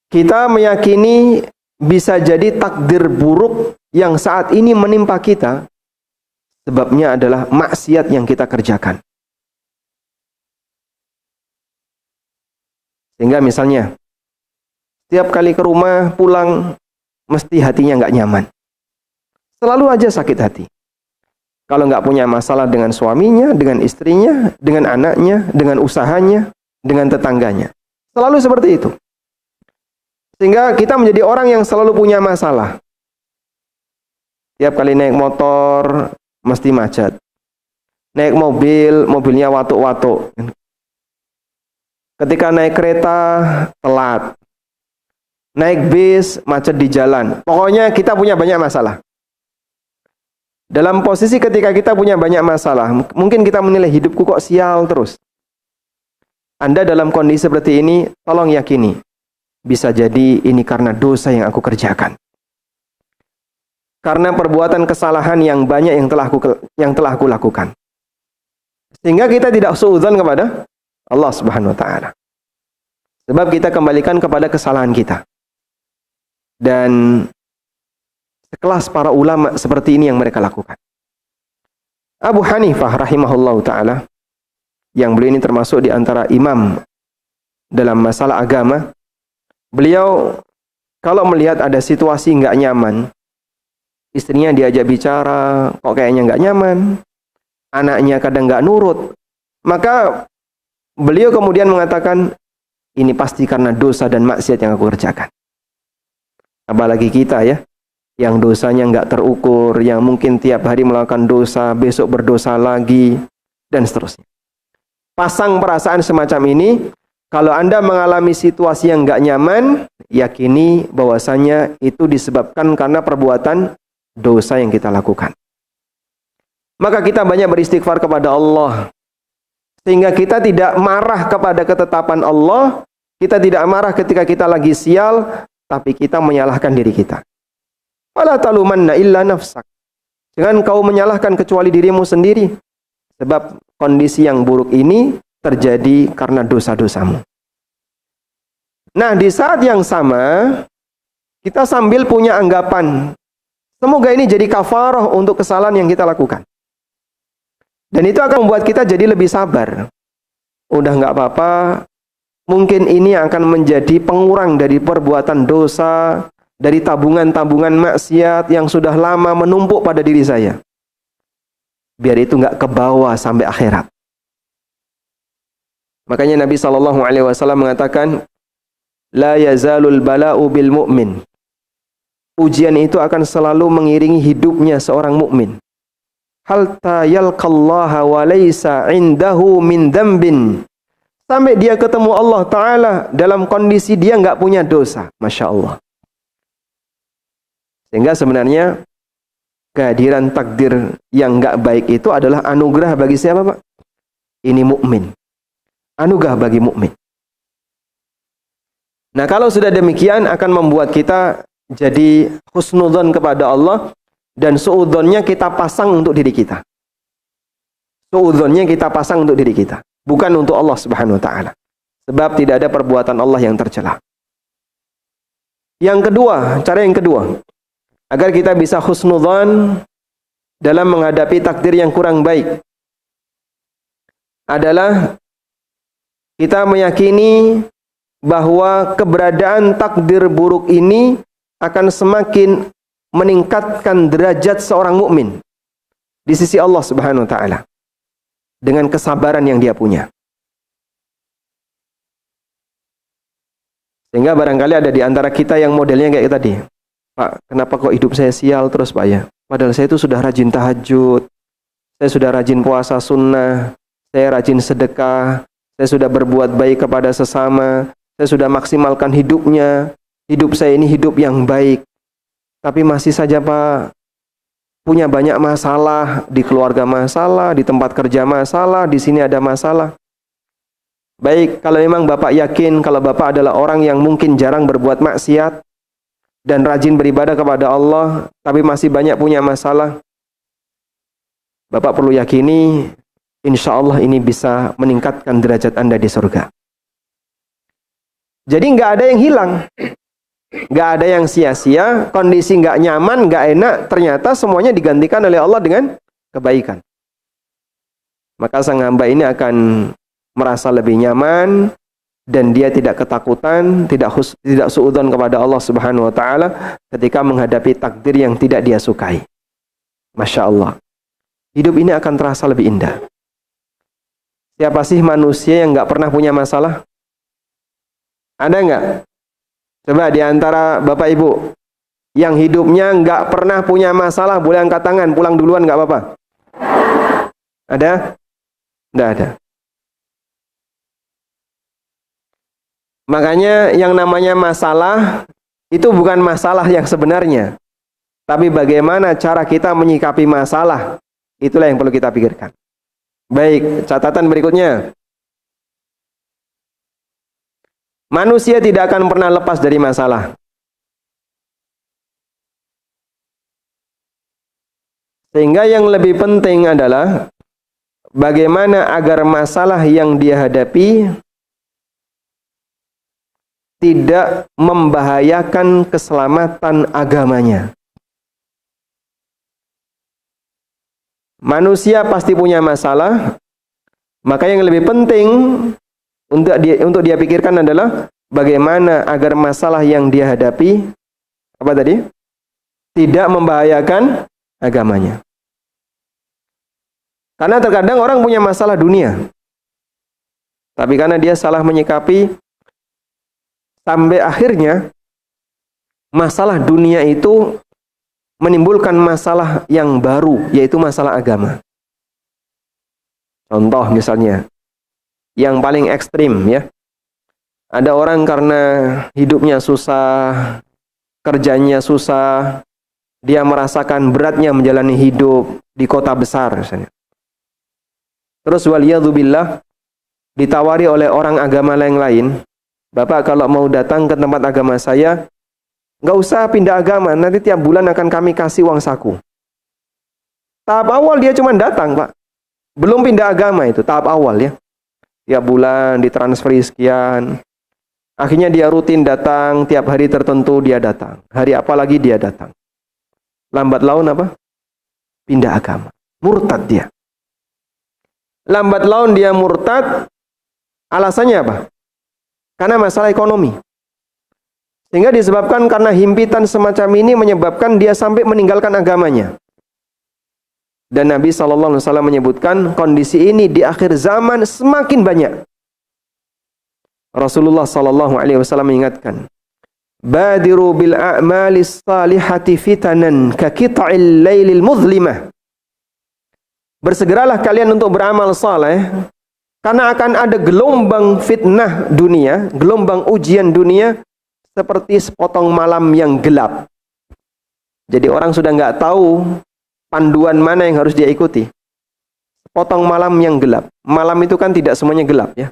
kita meyakini bisa jadi takdir buruk yang saat ini menimpa kita, sebabnya adalah maksiat yang kita kerjakan. Sehingga misalnya, setiap kali ke rumah pulang, mesti hatinya nggak nyaman. Selalu aja sakit hati. Kalau nggak punya masalah dengan suaminya, dengan istrinya, dengan anaknya, dengan usahanya, dengan tetangganya. Selalu seperti itu. Sehingga kita menjadi orang yang selalu punya masalah. Tiap kali naik motor, mesti macet. Naik mobil, mobilnya watuk-watuk. Ketika naik kereta, telat. Naik bis, macet di jalan. Pokoknya kita punya banyak masalah. Dalam posisi ketika kita punya banyak masalah, mungkin kita menilai hidupku kok sial terus. Anda dalam kondisi seperti ini, tolong yakini. Bisa jadi ini karena dosa yang aku kerjakan. Karena perbuatan kesalahan yang banyak yang telah aku lakukan. Sehingga kita tidak suudzon kepada Allah Subhanahu wa taala. Sebab kita kembalikan kepada kesalahan kita. Dan sekelas para ulama seperti ini yang mereka lakukan. Abu Hanifah rahimahullahu taala, yang beliau ini termasuk di antara imam dalam masalah agama, beliau kalau melihat ada situasi nggak nyaman, istrinya diajak bicara, kok kayaknya nggak nyaman, anaknya kadang nggak nurut, maka beliau kemudian mengatakan, ini pasti karena dosa dan maksiat yang aku kerjakan. Apalagi kita ya, yang dosanya nggak terukur, yang mungkin tiap hari melakukan dosa, besok berdosa lagi, dan seterusnya. Pasang perasaan semacam ini, kalau Anda mengalami situasi yang nggak nyaman, yakini bahwasanya itu disebabkan karena perbuatan dosa yang kita lakukan. Maka kita banyak beristighfar kepada Allah, sehingga kita tidak marah kepada ketetapan Allah, kita tidak marah ketika kita lagi sial, tapi kita menyalahkan diri kita. Wala talumanna illa nafsak. Jangan kau menyalahkan kecuali dirimu sendiri. Sebab kondisi yang buruk ini terjadi karena dosa-dosamu. Nah, di saat yang sama, kita sambil punya anggapan, semoga ini jadi kafarah untuk kesalahan yang kita lakukan. Dan itu akan membuat kita jadi lebih sabar. Udah nggak apa-apa, mungkin ini akan menjadi pengurang dari perbuatan dosa, dari tabungan-tabungan maksiat yang sudah lama menumpuk pada diri saya. Biar itu nggak ke bawah sampai akhirat. Makanya Nabi SAW mengatakan, la yazalul bala'u bil mu'min. Ujian itu akan selalu mengiringi hidupnya seorang mukmin. Hal yalqallaha wa laysa indahu min dzambin. Sampai dia ketemu Allah Ta'ala dalam kondisi dia nggak punya dosa. Masya Allah. Sehingga sebenarnya kehadiran takdir yang nggak baik itu adalah anugerah bagi siapa, Pak? Ini mukmin. Anugerah bagi mukmin. Nah, kalau sudah demikian akan membuat kita jadi husnudzon kepada Allah, dan suudzonnya kita pasang untuk diri kita. Suudzonnya kita pasang untuk diri kita, bukan untuk Allah Subhanahu wa taala. Sebab tidak ada perbuatan Allah yang tercela. Yang kedua, cara yang kedua, agar kita bisa husnudzon dalam menghadapi takdir yang kurang baik, adalah kita meyakini bahwa keberadaan takdir buruk ini akan semakin meningkatkan derajat seorang mukmin di sisi Allah Subhanahu wa taala dengan kesabaran yang dia punya. Sehingga barangkali ada di antara kita yang modelnya kayak tadi. Pak, kenapa kok hidup saya sial terus, Pak ya? Padahal saya itu sudah rajin tahajud, saya sudah rajin puasa sunnah, saya rajin sedekah, saya sudah berbuat baik kepada sesama, saya sudah maksimalkan hidupnya. Hidup saya ini hidup yang baik. Tapi masih saja, Pak, punya banyak masalah, di keluarga masalah, di tempat kerja masalah, di sini ada masalah. Baik, kalau memang Bapak yakin kalau Bapak adalah orang yang mungkin jarang berbuat maksiat dan rajin beribadah kepada Allah, tapi masih banyak punya masalah, Bapak perlu yakini, insya Allah ini bisa meningkatkan derajat Anda di surga. Jadi nggak ada yang hilang, nggak ada yang sia-sia, kondisi nggak nyaman, nggak enak, ternyata semuanya digantikan oleh Allah dengan kebaikan. Maka sang hamba ini akan merasa lebih nyaman, dan dia tidak ketakutan, tidak suudzon kepada Allah Subhanahu wa taala ketika menghadapi takdir yang tidak dia sukai. Masya Allah. Hidup ini akan terasa lebih indah. Siapa sih manusia yang nggak pernah punya masalah? Ada nggak? Coba di antara Bapak Ibu yang hidupnya nggak pernah punya masalah, boleh angkat tangan, pulang duluan nggak apa-apa. Ada? Nggak ada. Makanya yang namanya masalah itu bukan masalah yang sebenarnya, tapi bagaimana cara kita menyikapi masalah, itulah yang perlu kita pikirkan. Baik, catatan berikutnya. Manusia tidak akan pernah lepas dari masalah. Sehingga yang lebih penting adalah bagaimana agar masalah yang dia hadapi tidak membahayakan keselamatan agamanya. Manusia pasti punya masalah, maka yang lebih penting untuk dia pikirkan adalah bagaimana agar masalah yang dia hadapi tidak membahayakan agamanya. Karena terkadang orang punya masalah dunia, tapi karena dia salah menyikapi, sampai akhirnya masalah dunia itu menimbulkan masalah yang baru, yaitu masalah agama. Contoh misalnya, yang paling ekstrim ya, ada orang karena hidupnya susah, kerjanya susah, dia merasakan beratnya menjalani hidup di kota besar misalnya. Terus waliyadzubillah ditawari oleh orang agama yang lain, Bapak kalau mau datang ke tempat agama saya, nggak usah pindah agama, nanti tiap bulan akan kami kasih uang saku. Tahap awal dia cuma datang, Pak. Belum pindah agama itu, tahap awal ya. Tiap bulan ditransferi sekian. Akhirnya dia rutin datang, tiap hari tertentu dia datang. Hari apa lagi dia datang. Lambat laun apa? Pindah agama. Murtad dia. Lambat laun dia murtad, alasannya apa? Karena masalah ekonomi. Sehingga disebabkan karena himpitan semacam ini menyebabkan dia sampai meninggalkan agamanya. Dan Nabi SAW menyebutkan kondisi ini di akhir zaman semakin banyak. Rasulullah SAW mengingatkan, Badiru bil a'malis salihati fitanan ka qita'il lailil muzlimah. Bersegeralah kalian untuk beramal saleh, karena akan ada gelombang fitnah dunia, gelombang ujian dunia, seperti sepotong malam yang gelap. Jadi orang sudah nggak tahu panduan mana yang harus dia ikuti. Sepotong malam yang gelap. Malam itu kan tidak semuanya gelap ya.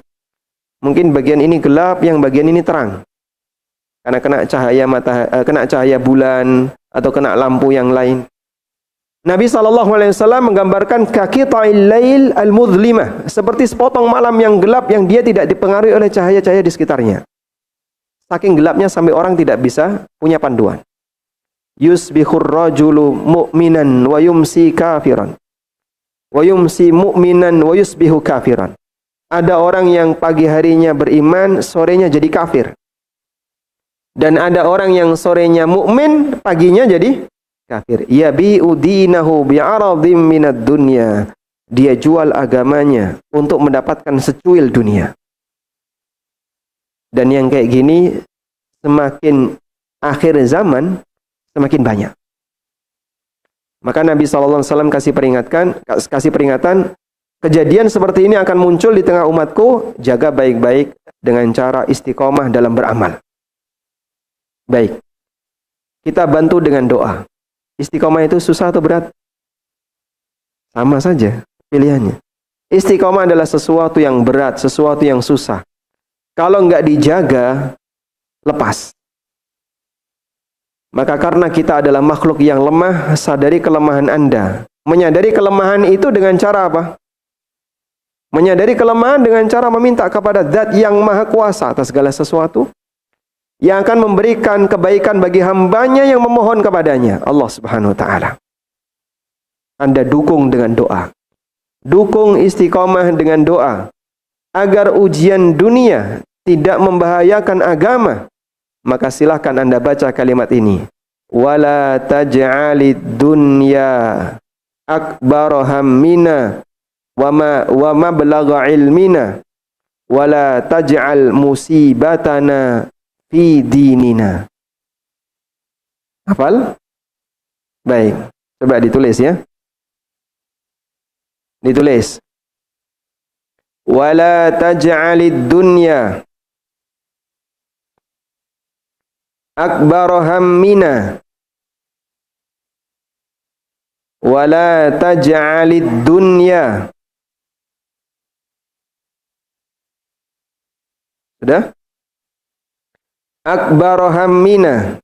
Mungkin bagian ini gelap, yang bagian ini terang. Karena kena cahaya bulan atau kena lampu yang lain. Nabi SAW menggambarkan kaqita'il lail al-mudhlimah, seperti sepotong malam yang gelap yang dia tidak dipengaruhi oleh cahaya-cahaya di sekitarnya. Saking gelapnya sampai orang tidak bisa punya panduan. Yusbihur rajulu mu'minan wa yumsi kafiran. Wa yumsi mu'minan wa yusbihu kafiran. Ada orang yang pagi harinya beriman, sorenya jadi kafir. Dan ada orang yang sorenya mukmin, paginya jadi kafir. Yabi'u dinahu bi'aradim minad dunya. Dia jual agamanya untuk mendapatkan secuil dunia. Dan yang kayak gini semakin akhir zaman semakin banyak. Maka Nabi SAW kasih peringatan, kejadian seperti ini akan muncul di tengah umatku, jaga baik-baik dengan cara istiqomah dalam beramal. Baik, kita bantu dengan doa. Istiqomah itu susah atau berat? Sama saja pilihannya. Istiqomah adalah sesuatu yang berat, sesuatu yang susah. Kalau nggak dijaga, lepas. Maka karena kita adalah makhluk yang lemah, sadari kelemahan Anda. Menyadari kelemahan itu dengan cara apa? Menyadari kelemahan dengan cara meminta kepada Zat yang Maha Kuasa atas segala sesuatu, yang akan memberikan kebaikan bagi hambanya yang memohon kepadanya, Allah Subhanahu wa Ta'ala. Anda dukung dengan doa. Dukung istiqomah dengan doa. Agar ujian dunia tidak membahayakan agama, maka silahkan Anda baca kalimat ini. Wala taj'alid dunya akbar hammina wa mablagha ilmina wala taj'al musibatana fi dinina. Hafal? Baik, coba ditulis ya. Ditulis. Wala taj'alid dunya akbar hammina wala taj'alid dunya. Sudah? Akbar hammina.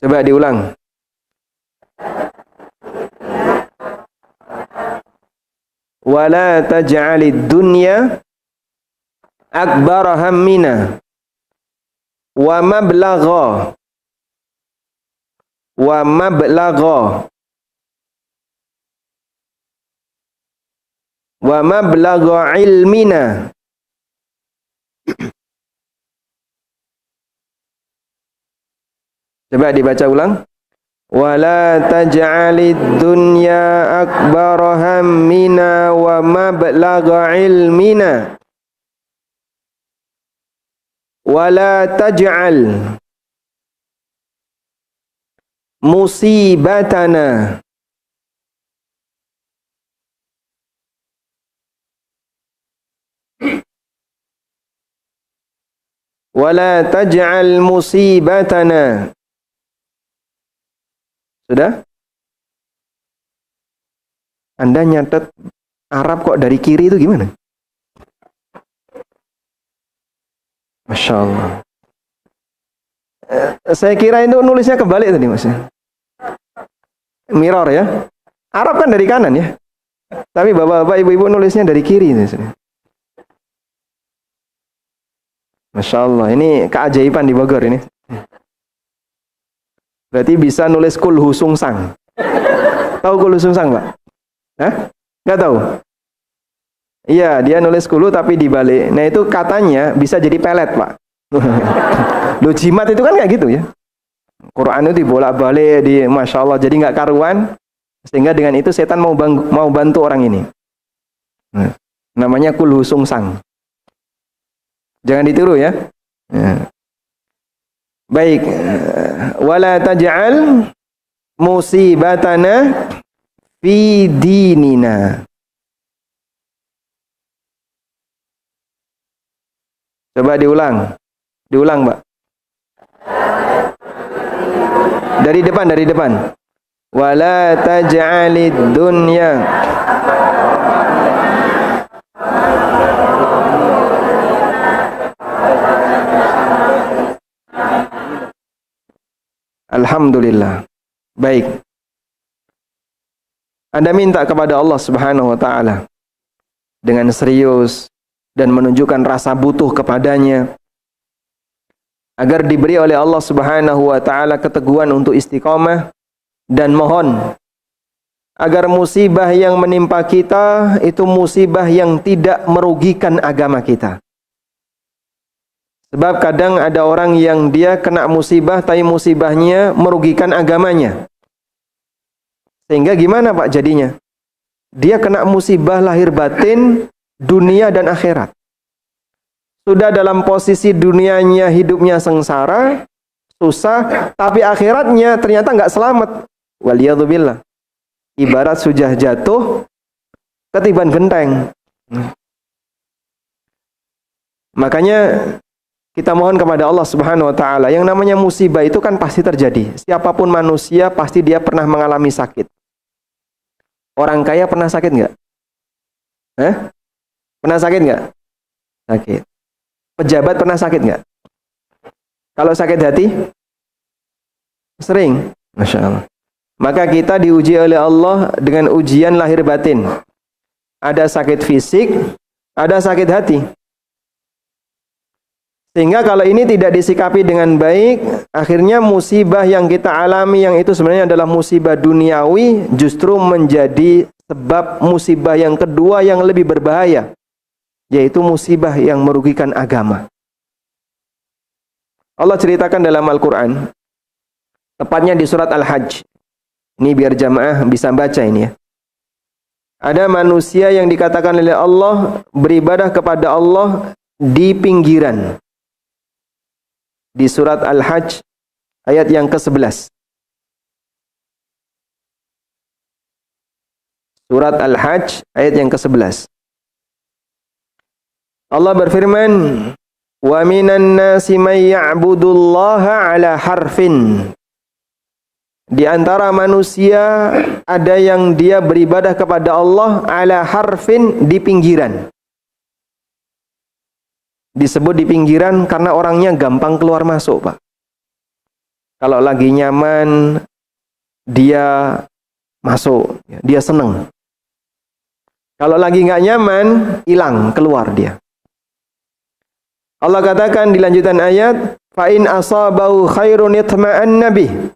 Coba diulang. Wala taj'alid dunya akbar hammina wa mablagha ilmina. Coba dibaca ulang. Wala taj'alid dunya akbar hammina wa mablagha ilmina wala taj'al musibatana wala taj'al musibatana. Sudah? Anda nyatet Arab kok dari kiri itu gimana? Masya Allah. Saya kira itu nulisnya kebalik tadi Mas. Mirror ya. Arab kan dari kanan ya. Tapi bapak-bapak, ibu-ibu nulisnya dari kiri. Masya Allah. Ini keajaiban di Bogor ini. Berarti bisa nulis kulhu sungsang. Tahu kulhu sungsang, Pak? Hah? Nggak tahu? Iya, dia nulis kulhu tapi dibalik. Nah itu katanya bisa jadi pelet, Pak. Loh, jimat itu kan kayak gitu ya. Quran itu dibolak-balik, Masya Allah, jadi nggak karuan. Sehingga dengan itu setan mau bantu orang ini. Nah, namanya kulhu sungsang. Jangan ditiru ya. Baik, wala taj'al musibatana fi dinina. Coba diulang, Mbak. Dari depan. Wala taj'alid dunya Alhamdulillah. Baik. Anda minta kepada Allah Subhanahu wa Ta'ala dengan serius dan menunjukkan rasa butuh kepadanya agar diberi oleh Allah Subhanahu wa Ta'ala keteguhan untuk istiqamah, dan mohon agar musibah yang menimpa kita itu musibah yang tidak merugikan agama kita. Sebab kadang ada orang yang dia kena musibah, tapi musibahnya merugikan agamanya. Sehingga gimana Pak jadinya? Dia kena musibah lahir batin, dunia dan akhirat. Sudah dalam posisi dunianya hidupnya sengsara, susah, tapi akhiratnya ternyata nggak selamat. Waliyadzubillah. Ibarat sudah jatuh ketiban genteng. Makanya kita mohon kepada Allah Subhanahu wa taala. Yang namanya musibah itu kan pasti terjadi. Siapapun manusia pasti dia pernah mengalami sakit. Orang kaya pernah sakit nggak? Pernah sakit nggak? Sakit. Pejabat pernah sakit nggak? Kalau sakit hati? Sering. Masya Allah. Maka kita diuji oleh Allah dengan ujian lahir batin. Ada sakit fisik, ada sakit hati. Sehingga kalau ini tidak disikapi dengan baik, akhirnya musibah yang kita alami yang itu sebenarnya adalah musibah duniawi justru menjadi sebab musibah yang kedua yang lebih berbahaya, yaitu musibah yang merugikan agama. Allah ceritakan dalam Al-Quran, tepatnya di surat Al-Hajj. Ini biar jamaah bisa baca ini ya. Ada manusia yang dikatakan oleh Allah beribadah kepada Allah di pinggiran. Di surat Al-Hajj ayat yang ke-11. Surat Al-Hajj ayat yang ke-11. Allah berfirman, "Wa minan nasi may ya'budullaha 'ala harfin." Di antara manusia ada yang dia beribadah kepada Allah 'ala harfin, di pinggiran. Disebut di pinggiran karena orangnya gampang keluar masuk, Pak. Kalau lagi nyaman, dia masuk, dia seneng. Kalau lagi nggak nyaman, hilang, keluar dia. Allah katakan di lanjutan ayat, fa in asabahu khairun itma'anna bih.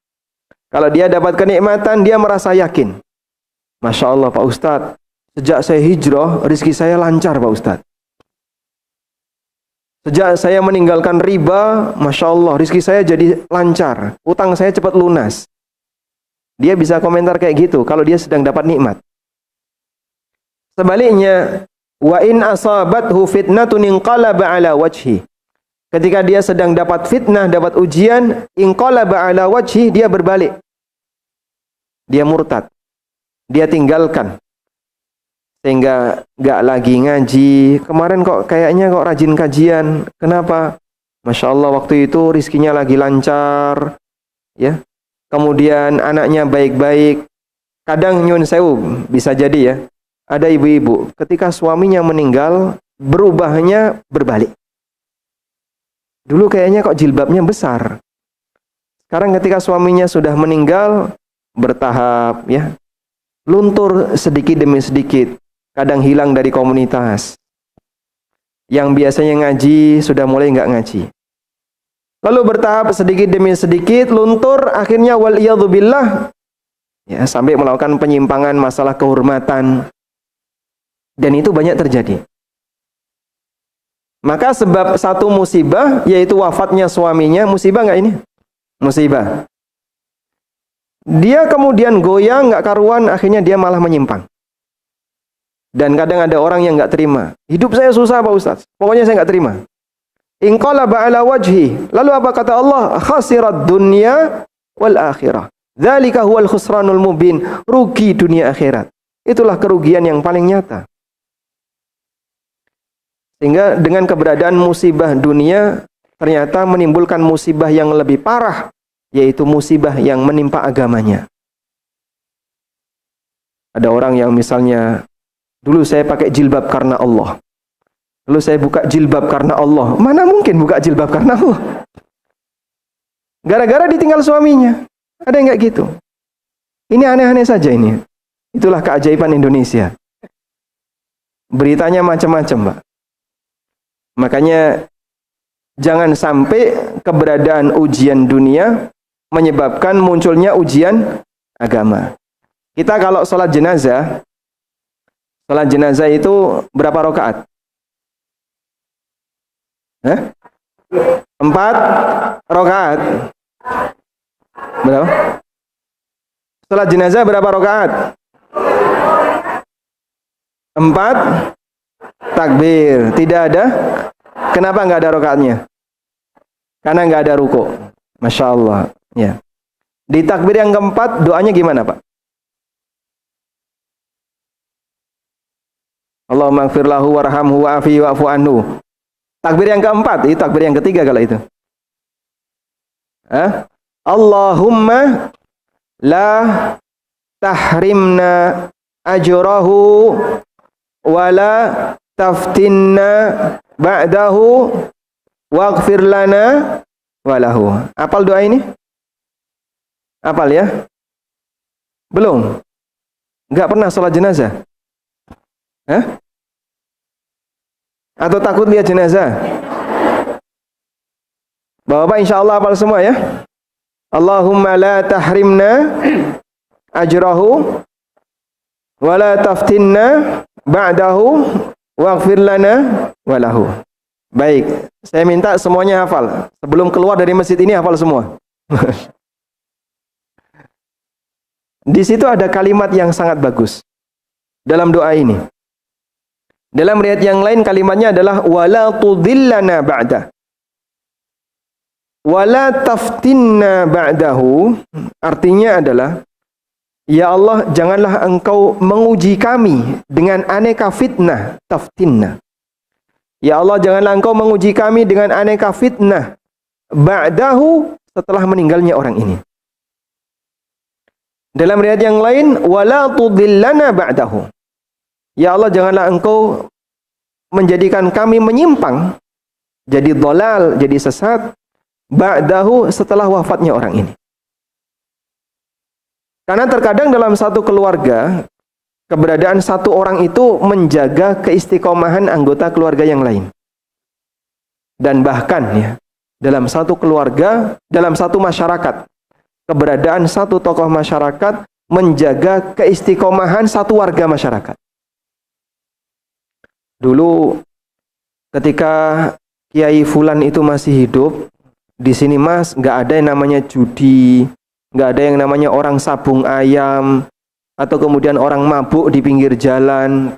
Kalau dia dapat kenikmatan, dia merasa yakin. Masya Allah Pak Ustadz, sejak saya hijrah, rezeki saya lancar Pak Ustadz. Sejak saya meninggalkan riba, Masya Allah, rezeki saya jadi lancar. Utang saya cepat lunas. Dia bisa komentar kayak gitu, kalau dia sedang dapat nikmat. Sebaliknya, wa in asabathu fitnatun inqalaba ala wajhi. Ketika dia sedang dapat fitnah, dapat ujian, inqalaba ala wajhi, dia berbalik. Dia murtad. Dia tinggalkan. Sehingga gak lagi ngaji. Kemarin kok kayaknya kok rajin kajian. Kenapa? Masya Allah waktu itu rizkinya lagi lancar. Ya. Kemudian anaknya baik-baik. Kadang nyun sewu, bisa jadi ya. Ada ibu-ibu, ketika suaminya meninggal, berubahnya berbalik. Dulu kayaknya kok jilbabnya besar. Sekarang ketika suaminya sudah meninggal, bertahap ya. Luntur sedikit demi sedikit. Kadang hilang dari komunitas. Yang biasanya ngaji, sudah mulai nggak ngaji. Lalu bertahap sedikit demi sedikit, luntur, akhirnya waliyadzubillah, ya, sampai melakukan penyimpangan masalah kehormatan. Dan itu banyak terjadi. Maka sebab satu musibah, yaitu wafatnya suaminya, musibah nggak ini? Musibah. Dia kemudian goyang, nggak karuan, akhirnya dia malah menyimpang. Dan kadang ada orang yang nggak terima. Hidup saya susah Pak Ustaz. Pokoknya saya nggak terima. Inqalaba ala wajhi. Lalu apa kata Allah? Khasirat dunya wal akhirah. Dzalika huwal khusranul mubin. Rugi dunia akhirat. Itulah kerugian yang paling nyata. Sehingga dengan keberadaan musibah dunia ternyata menimbulkan musibah yang lebih parah, yaitu musibah yang menimpa agamanya. Ada orang yang misalnya, dulu saya pakai jilbab karena Allah. Lalu saya buka jilbab karena Allah. Mana mungkin buka jilbab karena Allah? Gara-gara ditinggal suaminya. Ada yang nggak gitu? Ini aneh-aneh saja ini. Itulah keajaiban Indonesia. Beritanya macam-macam, Pak. Makanya jangan sampai keberadaan ujian dunia menyebabkan munculnya ujian agama. Kita kalau sholat jenazah itu berapa rakaat? 4 rakaat. Berapa? Sholat jenazah berapa rakaat? 4 takbir. Tidak ada. Kenapa nggak ada rakaatnya? Karena nggak ada ruku. Masya Allah. Ya. Di takbir yang keempat doanya gimana Pak? Allahumma gfir lahu warhamhu wa'afihi wa'fu anhu. Takbir yang keempat, itu takbir yang ketiga kalau itu. Allahumma la tahrimna ajrahu wala taftinna ba'dahu waghfir lana walahu. Apal doa ini? Apal ya? Belum? Enggak pernah sholat jenazah? Atau takut lihat jenazah? Bapak insya Allah hafal semua ya. Allahumma la tahrimna ajrahu wa la taftinna ba'dahu waghfir lana walahu. Baik, saya minta semuanya hafal. Sebelum keluar dari masjid ini hafal semua. Di situ ada kalimat yang sangat bagus dalam doa ini. Dalam riwayat yang lain kalimatnya adalah wala tudillana ba'da. Wala taftinna ba'dahu, artinya adalah ya Allah, janganlah engkau menguji kami dengan aneka fitnah. Taftinna, ya Allah, janganlah engkau menguji kami dengan aneka fitnah ba'dahu, setelah meninggalnya orang ini. Dalam riwayat yang lain wala tudillana ba'dahu, ya Allah, janganlah engkau menjadikan kami menyimpang, jadi dhalal, jadi sesat, ba'dahu, setelah wafatnya orang ini. Karena terkadang dalam satu keluarga, keberadaan satu orang itu menjaga keistiqomahan anggota keluarga yang lain. Dan bahkan ya, dalam satu keluarga, dalam satu masyarakat, keberadaan satu tokoh masyarakat menjaga keistiqomahan satu warga masyarakat. Dulu ketika Kiai Fulan itu masih hidup, di sini Mas, nggak ada yang namanya judi, nggak ada yang namanya orang sabung ayam, atau kemudian orang mabuk di pinggir jalan,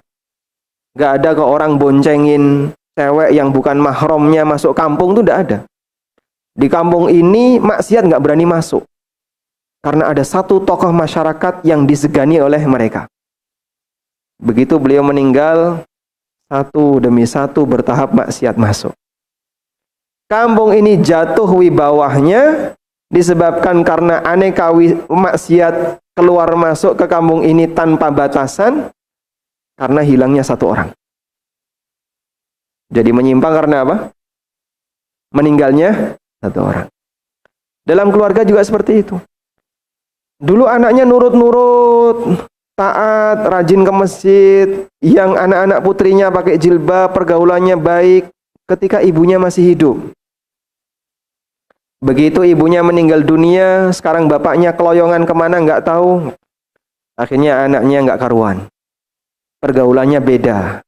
nggak ada kok orang boncengin cewek yang bukan mahramnya masuk kampung, itu nggak ada. Di kampung ini maksiat nggak berani masuk, karena ada satu tokoh masyarakat yang disegani oleh mereka. Begitu beliau meninggal, satu demi satu bertahap maksiat masuk. Kampung ini jatuh wibawahnya disebabkan karena aneka maksiat keluar masuk ke kampung ini tanpa batasan, karena hilangnya satu orang. Jadi menyimpang karena apa? Meninggalnya satu orang. Dalam keluarga juga seperti itu. Dulu anaknya nurut-nurut, taat, rajin ke masjid, yang anak-anak putrinya pakai jilbab, pergaulannya baik ketika ibunya masih hidup. Begitu ibunya meninggal dunia, sekarang bapaknya keloyongan kemana nggak tahu. Akhirnya anaknya nggak karuan. Pergaulannya beda,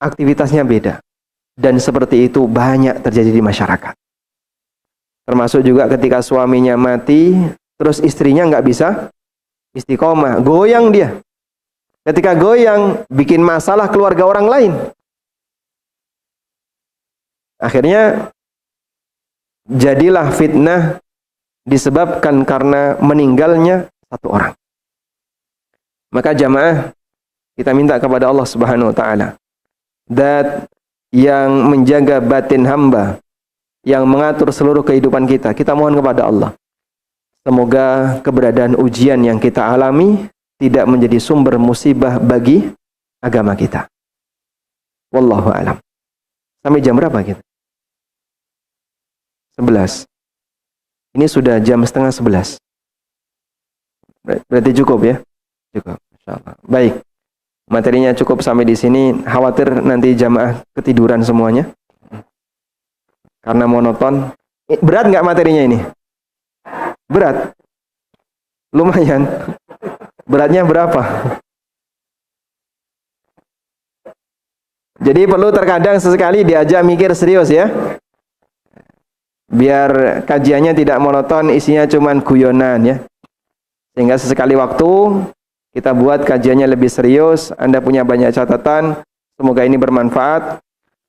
aktivitasnya beda. Dan seperti itu banyak terjadi di masyarakat. Termasuk juga ketika suaminya mati, terus istrinya nggak bisa istiqomah, goyang dia. Ketika goyang, bikin masalah keluarga orang lain. Akhirnya jadilah fitnah disebabkan karena meninggalnya satu orang. Maka jamaah, kita minta kepada Allah Subhanahu wa taala, zat yang menjaga batin hamba, yang mengatur seluruh kehidupan kita. Kita mohon kepada Allah, semoga keberadaan ujian yang kita alami tidak menjadi sumber musibah bagi agama kita. Wallahu a'lam. Sampai jam berapa kita? 11. Ini sudah jam setengah 11. Berarti cukup ya? Cukup, insyaallah. Baik. Materinya cukup sampai di sini. Khawatir nanti jamaah ketiduran semuanya karena monoton. Berat nggak materinya ini? Berat? Lumayan. Beratnya berapa? Jadi perlu terkadang sesekali diajak mikir serius ya. Biar kajiannya tidak monoton, isinya cuman guyonan ya. Sehingga sesekali waktu kita buat kajiannya lebih serius. Anda punya banyak catatan, semoga ini bermanfaat.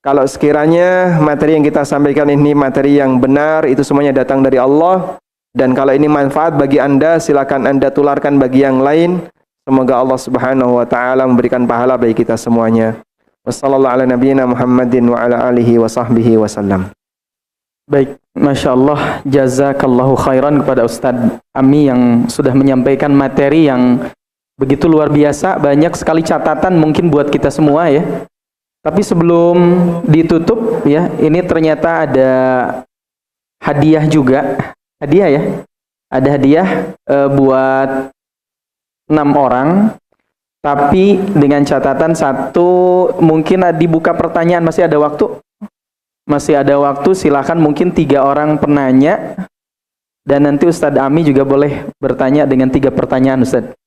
Kalau sekiranya materi yang kita sampaikan ini materi yang benar, itu semuanya datang dari Allah. Dan kalau ini manfaat bagi Anda, silakan Anda tularkan bagi yang lain. Semoga Allah Subhanahu wa taala memberikan pahala bagi kita semuanya. Wassallallahu ala nabiyyina Muhammadin wa ala alihi wa sahbihi wasallam. Baik, Masya Allah, jazakallahu khairan kepada Ustadz Ami yang sudah menyampaikan materi yang begitu luar biasa, banyak sekali catatan mungkin buat kita semua ya. Tapi sebelum ditutup ya, ini ternyata ada hadiah juga, hadiah ya, ada hadiah buat 6 orang. Tapi dengan catatan satu, mungkin dibuka pertanyaan, masih ada waktu? Masih ada waktu, silakan mungkin 3 orang penanya. Dan nanti Ustadz Ami juga boleh bertanya dengan 3 pertanyaan Ustadz.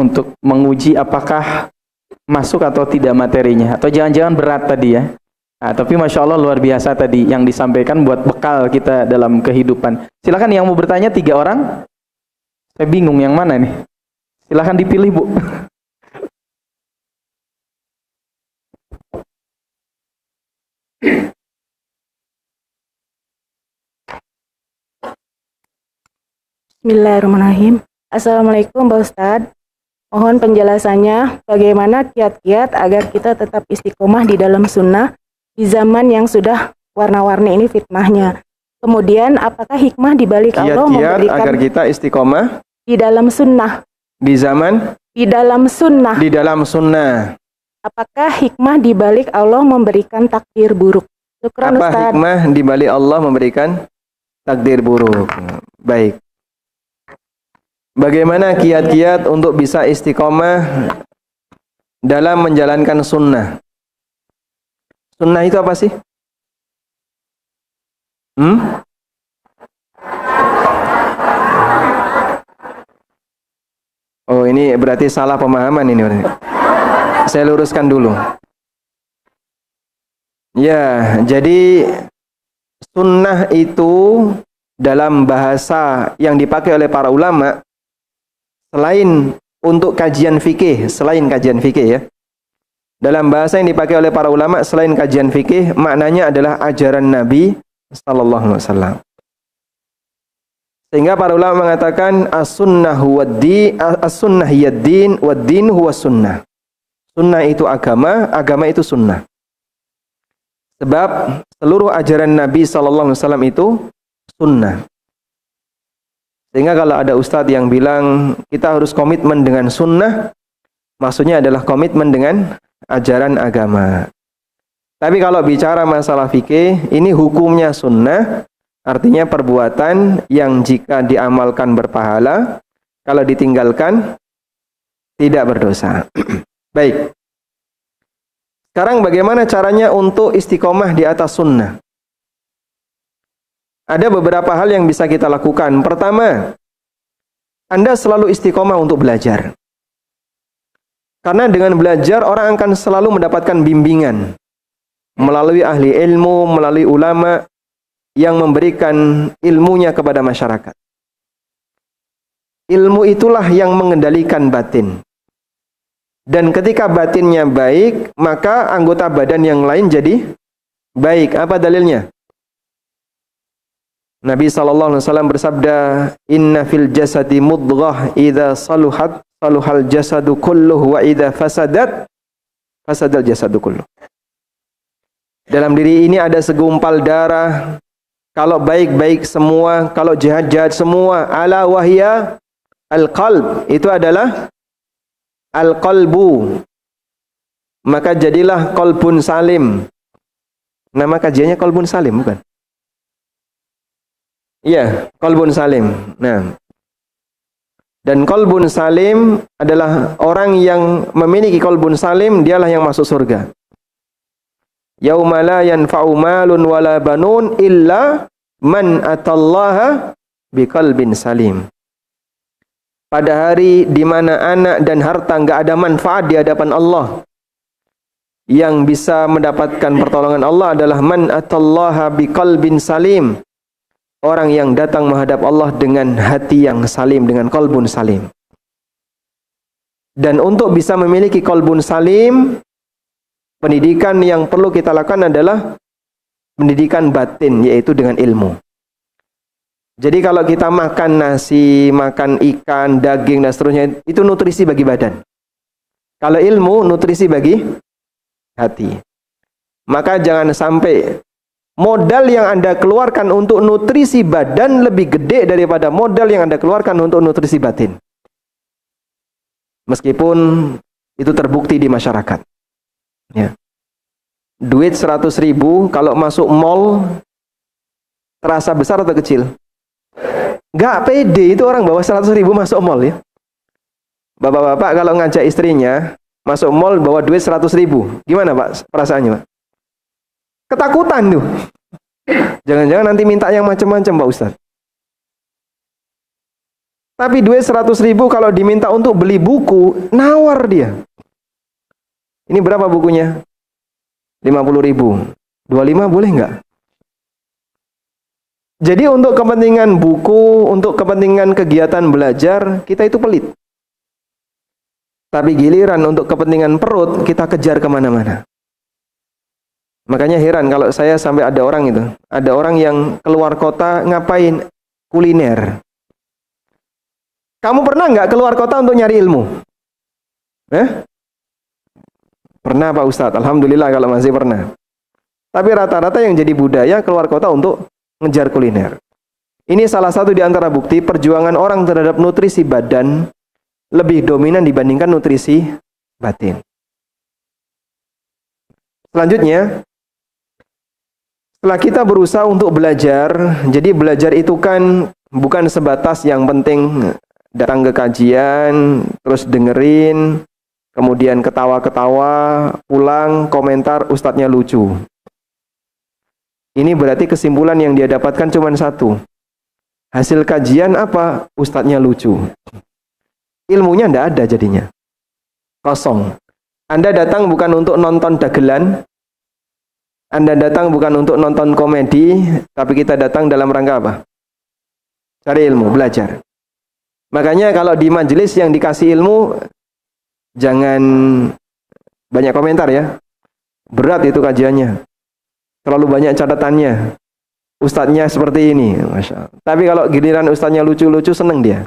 Untuk menguji apakah masuk atau tidak materinya. Atau jangan-jangan berat tadi ya. Nah, tapi Masya Allah luar biasa tadi yang disampaikan buat bekal kita dalam kehidupan. Silakan yang mau bertanya 3 orang. Saya bingung yang mana nih. Silakan dipilih Bu. Bismillahirrahmanirrahim. Assalamualaikum Pak Ustadz. Mohon penjelasannya bagaimana kiat-kiat agar kita tetap istiqomah di dalam sunnah di zaman yang sudah warna-warni ini fitnahnya. Kemudian apakah hikmah di balik Allah memberikan agar kita istiqomah di dalam sunnah? Di zaman? Di dalam sunnah. Di dalam sunnah. Apakah hikmah di balik Allah memberikan takdir buruk? Syukran Apa Ustadz. hikmah di balik Allah memberikan takdir buruk? Baik. Bagaimana kiat-kiat untuk bisa istiqomah dalam menjalankan sunnah? Sunnah itu apa sih? Oh, ini berarti salah pemahaman ini. Saya luruskan dulu. Ya, jadi sunnah itu dalam bahasa yang dipakai oleh para ulama, selain untuk kajian fikih, ya. Dalam bahasa yang dipakai oleh para ulama selain kajian fikih, maknanya adalah ajaran Nabi sallallahu alaihi wasallam. Sehingga para ulama mengatakan as-sunnah yad-din wad-din huwa sunnah. Sunnah itu agama, agama itu sunnah. Sebab seluruh ajaran Nabi sallallahu alaihi wasallam itu sunnah. Sehingga kalau ada ustadz yang bilang kita harus komitmen dengan sunnah, maksudnya adalah komitmen dengan ajaran agama. Tapi kalau bicara masalah fikih, ini hukumnya sunnah, artinya perbuatan yang jika diamalkan berpahala, kalau ditinggalkan tidak berdosa. Baik. Sekarang bagaimana caranya untuk istiqomah di atas sunnah? Ada beberapa hal yang bisa kita lakukan. Pertama, Anda selalu istiqomah untuk belajar. Karena dengan belajar orang akan selalu mendapatkan bimbingan melalui ahli ilmu, melalui ulama yang memberikan ilmunya kepada masyarakat. Ilmu itulah yang mengendalikan batin. Dan ketika batinnya baik, maka anggota badan yang lain jadi baik. Apa dalilnya? Nabi SAW bersabda, Inna fil jasadi mudghah, idha saluhat, saluhal jasadu kulluh, wa idha fasadat, fasadal jasadu kulluh. Dalam diri ini ada segumpal darah, kalau baik-baik semua, kalau jahat-jahat semua. Ala wahya al-qalb, itu adalah al-qalbu. Maka jadilah qalbun salim. Nama kajiannya qalbun salim, bukan? Iya, qalbun salim. Nah, dan qalbun salim adalah orang yang memiliki qalbun salim, dialah yang masuk surga. Yauma la yanfa'u malun wala banun illa man atallaha biqalbin salim. Pada hari di mana anak dan harta enggak ada manfaat di hadapan Allah, yang bisa mendapatkan pertolongan Allah adalah man atallaha biqalbin salim. Orang yang datang menghadap Allah dengan hati yang salim, dengan qalbun salim. Dan untuk bisa memiliki qalbun salim, pendidikan yang perlu kita lakukan adalah pendidikan batin, yaitu dengan ilmu. Jadi kalau kita makan nasi, makan ikan, daging, dan seterusnya, itu nutrisi bagi badan. Kalau ilmu, nutrisi bagi hati. Maka jangan sampai modal yang Anda keluarkan untuk nutrisi badan lebih gede daripada modal yang Anda keluarkan untuk nutrisi batin. Meskipun itu terbukti di masyarakat. Ya. Duit 100.000 kalau masuk mall terasa besar atau kecil? Gak pede itu orang bawa 100.000 masuk mall ya. Bapak-bapak kalau ngajak istrinya masuk mall bawa duit 100.000, gimana Pak perasaannya Pak? Ketakutan tuh. Jangan-jangan nanti minta yang macam-macam Pak Ustaz. Tapi duit 100.000 kalau diminta untuk beli buku, nawar dia. Ini berapa bukunya? 50.000. 25 boleh nggak? Jadi untuk kepentingan buku, untuk kepentingan kegiatan belajar, kita itu pelit. Tapi giliran untuk kepentingan perut, kita kejar kemana-mana. Makanya heran kalau saya sampai ada orang itu. Ada orang yang keluar kota ngapain? Kuliner. Kamu pernah nggak keluar kota untuk nyari ilmu? Pernah Pak Ustadz, Alhamdulillah kalau masih pernah. Tapi rata-rata yang jadi budaya keluar kota untuk ngejar kuliner. Ini salah satu di antara bukti perjuangan orang terhadap nutrisi badan lebih dominan dibandingkan nutrisi batin. Selanjutnya, setelah kita berusaha untuk belajar, jadi belajar itu kan bukan sebatas yang penting datang ke kajian, terus dengerin, kemudian ketawa-ketawa, pulang, komentar, ustadznya lucu. Ini berarti kesimpulan yang dia dapatkan cuma satu. Hasil kajian apa? Ustadznya lucu. Ilmunya ndak ada jadinya. Kosong. Anda datang bukan untuk nonton dagelan, Anda datang bukan untuk nonton komedi, tapi kita datang dalam rangka apa? Cari ilmu, belajar. Makanya kalau di majelis yang dikasih ilmu, jangan banyak komentar ya. Berat itu kajiannya. Terlalu banyak catatannya. Ustadznya seperti ini, Masya Allah. Tapi kalau giliran ustadznya lucu-lucu, seneng dia.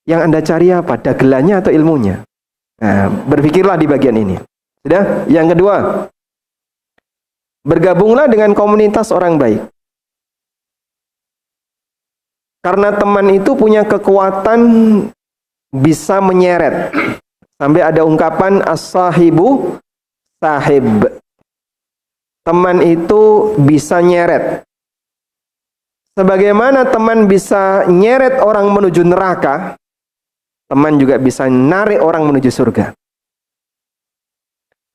Yang Anda cari apa? Dagelannya atau ilmunya? Nah, berpikirlah di bagian ini. Sudah? Yang kedua, bergabunglah dengan komunitas orang baik. Karena teman itu punya kekuatan bisa menyeret. Sampai ada ungkapan as-sahibu sahib. Teman itu bisa nyeret. Sebagaimana teman bisa nyeret orang menuju neraka, teman juga bisa narik orang menuju surga.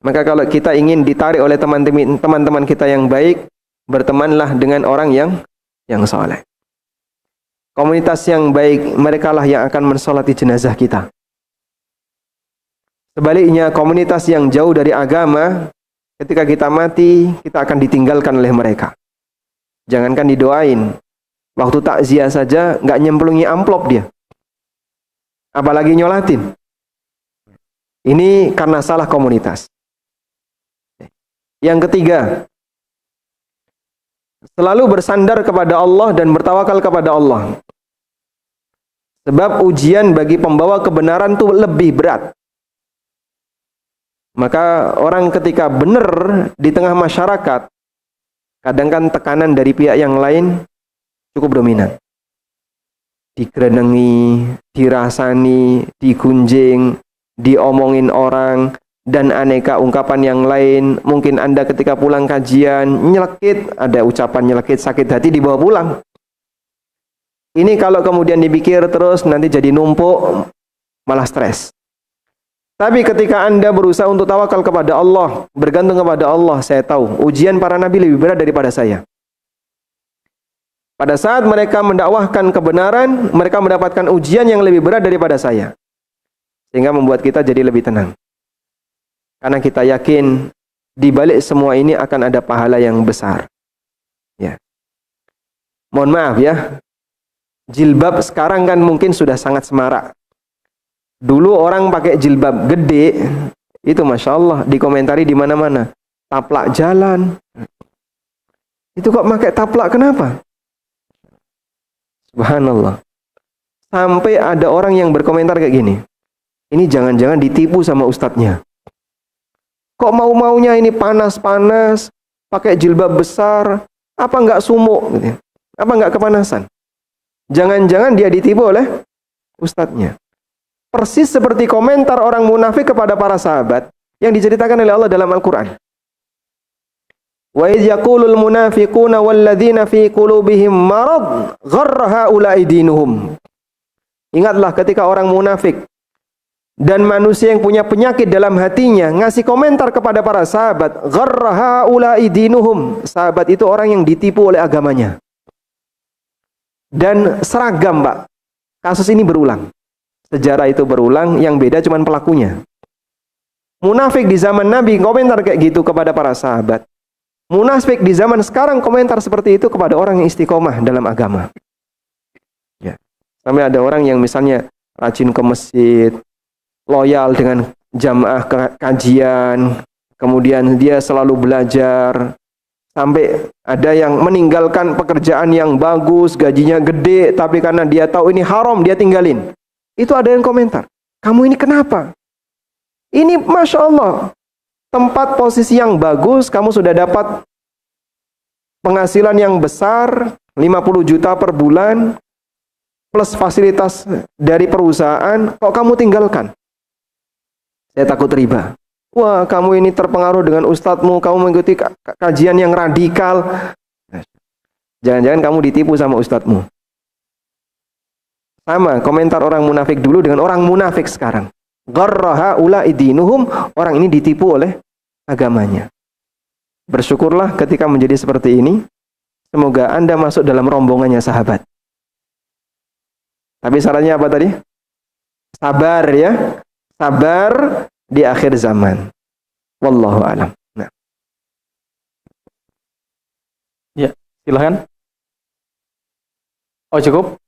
Maka kalau kita ingin ditarik oleh teman-teman kita yang baik, bertemanlah dengan orang yang saleh. Komunitas yang baik, merekalah yang akan mensolati jenazah kita. Sebaliknya, komunitas yang jauh dari agama, ketika kita mati, kita akan ditinggalkan oleh mereka. Jangankan didoain, waktu takziah saja nggak nyemplungi amplop dia. Apalagi nyolatin. Ini karena salah komunitas. Yang ketiga, selalu bersandar kepada Allah dan bertawakal kepada Allah. Sebab ujian bagi pembawa kebenaran itu lebih berat. Maka orang ketika benar di tengah masyarakat, kadang kan tekanan dari pihak yang lain cukup dominan. Digerenengi, dirasani, digunjing, diomongin orang, dan aneka ungkapan yang lain. Mungkin Anda ketika pulang kajian, nyelekit, ada ucapan nyelekit, sakit hati dibawa pulang. Ini kalau kemudian dipikir terus, nanti jadi numpuk, malah stres. Tapi ketika Anda berusaha untuk tawakal kepada Allah, bergantung kepada Allah, saya tahu, ujian para nabi lebih berat daripada saya. Pada saat mereka mendakwahkan kebenaran, mereka mendapatkan ujian yang lebih berat daripada saya. Sehingga membuat kita jadi lebih tenang. Karena kita yakin, di balik semua ini akan ada pahala yang besar. Ya. Mohon maaf ya, jilbab sekarang kan mungkin sudah sangat semarak. Dulu orang pakai jilbab gede, itu Masya Allah, dikomentari di mana-mana. Taplak jalan. Itu kok pakai taplak, kenapa? Subhanallah. Sampai ada orang yang berkomentar kayak gini. Ini jangan-jangan ditipu sama ustadznya. Kok mau-maunya ini panas-panas, pakai jilbab besar, apa enggak sumuk gitu ya? Apa enggak kepanasan? Jangan-jangan dia ditipu oleh ustadznya. Persis seperti komentar orang munafik kepada para sahabat yang diceritakan oleh Allah dalam Al-Qur'an. Wa idz yaqulul munafiquna walladzina fi qulubihim marad gharra haula'i dinuhum. Ingatlah ketika orang munafik dan manusia yang punya penyakit dalam hatinya ngasih komentar kepada para sahabat, gharra haula'i dinuhum. Sahabat itu orang yang ditipu oleh agamanya. Dan seragam, Pak. Kasus ini berulang. Sejarah itu berulang, yang beda cuma pelakunya. Munafik di zaman Nabi komentar kayak gitu kepada para sahabat. Munafik di zaman sekarang komentar seperti itu kepada orang yang istiqomah dalam agama. Ya. Sampai ada orang yang misalnya rajin ke masjid, loyal dengan jamaah kajian, kemudian dia selalu belajar, sampai ada yang meninggalkan pekerjaan yang bagus, gajinya gede, tapi karena dia tahu ini haram, dia tinggalin. Itu ada yang komentar, kamu ini kenapa? Ini Masya Allah, tempat posisi yang bagus, kamu sudah dapat penghasilan yang besar, 50 juta per bulan, plus fasilitas dari perusahaan, kok kamu tinggalkan? Saya takut riba. Wah, kamu ini terpengaruh dengan ustadzmu, kamu mengikuti kajian yang radikal. Jangan-jangan kamu ditipu sama ustadzmu. Sama komentar orang munafik dulu dengan orang munafik sekarang. Gharra haula'i dinuhum, orang ini ditipu oleh agamanya. Bersyukurlah ketika menjadi seperti ini. Semoga Anda masuk dalam rombongannya sahabat. Tapi syaratnya apa tadi? Sabar ya. Sabar di akhir zaman. Wallahu a'lam. Nah. Ya, silakan. Oh, cukup.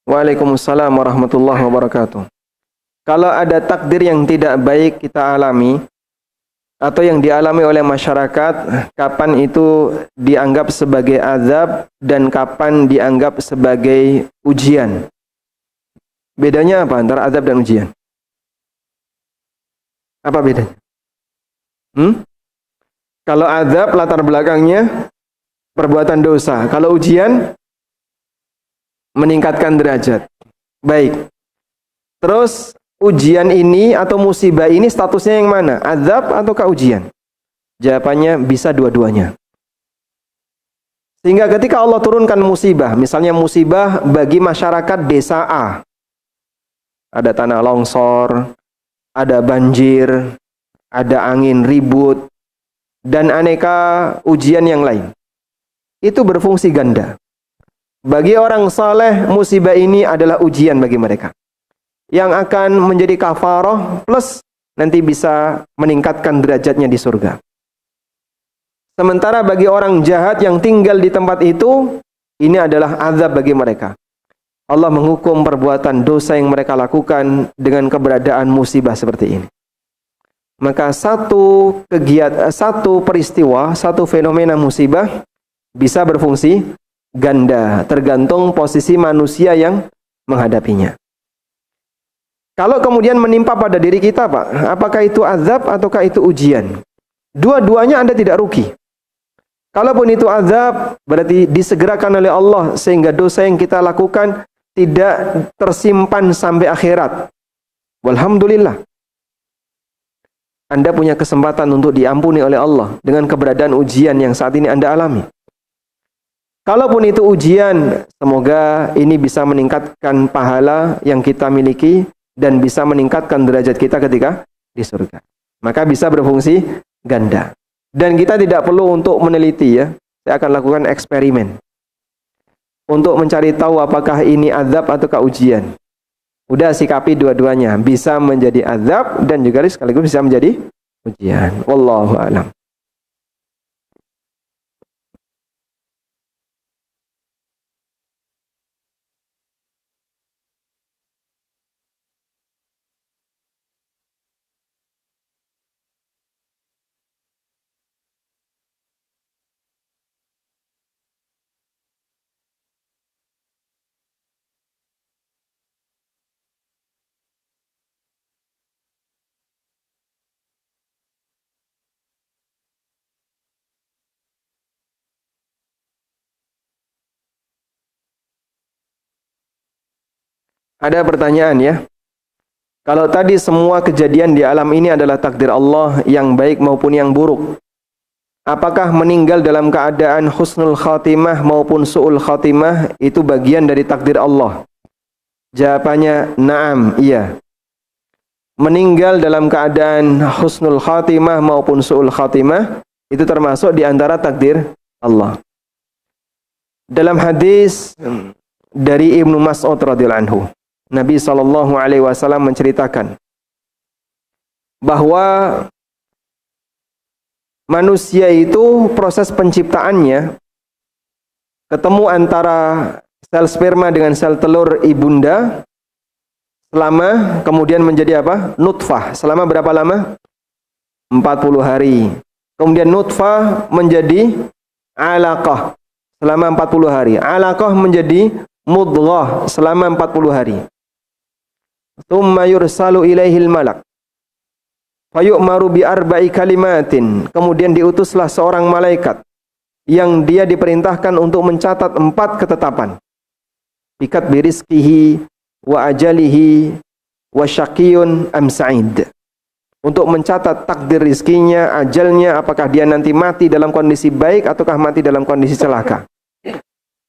Waalaikumsalam warahmatullahi wabarakatuh. Kalau ada takdir yang tidak baik kita alami atau yang dialami oleh masyarakat, kapan itu dianggap sebagai azab dan kapan dianggap sebagai ujian? Bedanya apa antara azab dan ujian? Apa bedanya? Kalau azab latar belakangnya perbuatan dosa. Kalau ujian meningkatkan derajat. Baik. Terus ujian ini atau musibah ini statusnya yang mana? Azab ataukah ujian? Jawabannya bisa dua-duanya. Sehingga ketika Allah turunkan musibah, misalnya musibah bagi masyarakat desa A. Ada tanah longsor, ada banjir, ada angin ribut, dan aneka ujian yang lain. Itu berfungsi ganda. Bagi orang saleh, musibah ini adalah ujian bagi mereka. Yang akan menjadi kafaroh plus nanti bisa meningkatkan derajatnya di surga. Sementara bagi orang jahat yang tinggal di tempat itu, ini adalah azab bagi mereka. Allah menghukum perbuatan dosa yang mereka lakukan dengan keberadaan musibah seperti ini. Maka satu peristiwa, satu fenomena musibah bisa berfungsi ganda, tergantung posisi manusia yang menghadapinya. Kalau kemudian menimpa pada diri kita, Pak, apakah itu azab ataukah itu ujian? Dua-duanya Anda tidak rugi. Kalaupun itu azab, berarti disegerakan oleh Allah sehingga dosa yang kita lakukan tidak tersimpan sampai akhirat. Walhamdulillah. Anda punya kesempatan untuk diampuni oleh Allah dengan keberadaan ujian yang saat ini Anda alami. Kalaupun itu ujian, semoga ini bisa meningkatkan pahala yang kita miliki dan bisa meningkatkan derajat kita ketika di surga. Maka bisa berfungsi ganda. Dan kita tidak perlu untuk meneliti ya. Saya akan lakukan eksperimen untuk mencari tahu apakah ini azab ataukah ujian. Udah sikapi dua-duanya, bisa menjadi azab dan juga sekaligus bisa menjadi ujian. Wallahu a'lam. Ada pertanyaan ya. Kalau tadi semua kejadian di alam ini adalah takdir Allah yang baik maupun yang buruk, apakah meninggal dalam keadaan husnul khatimah maupun su'ul khatimah itu bagian dari takdir Allah? Jawabannya na'am, iya. Meninggal dalam keadaan husnul khatimah maupun su'ul khatimah itu termasuk di antara takdir Allah. Dalam hadis dari Ibnu Mas'ud radhiyallahu anhu, Nabi SAW menceritakan bahwa manusia itu proses penciptaannya ketemu antara sel sperma dengan sel telur ibunda selama kemudian menjadi apa? Nutfah. Selama berapa lama? 40 hari. Kemudian nutfah menjadi alaqah selama 40 hari. Alaqah menjadi mudghah selama 40 hari. Tsumma yursalu ilaihil malak fayu'maru bi arba'i kalimatin. Kemudian diutuslah seorang malaikat yang dia diperintahkan untuk mencatat 4 ketetapan. Bikat birizqihi wa ajalihi wa syaqiyun am sa'id. Untuk mencatat takdir rizkinya, ajalnya, apakah dia nanti mati dalam kondisi baik ataukah mati dalam kondisi celaka.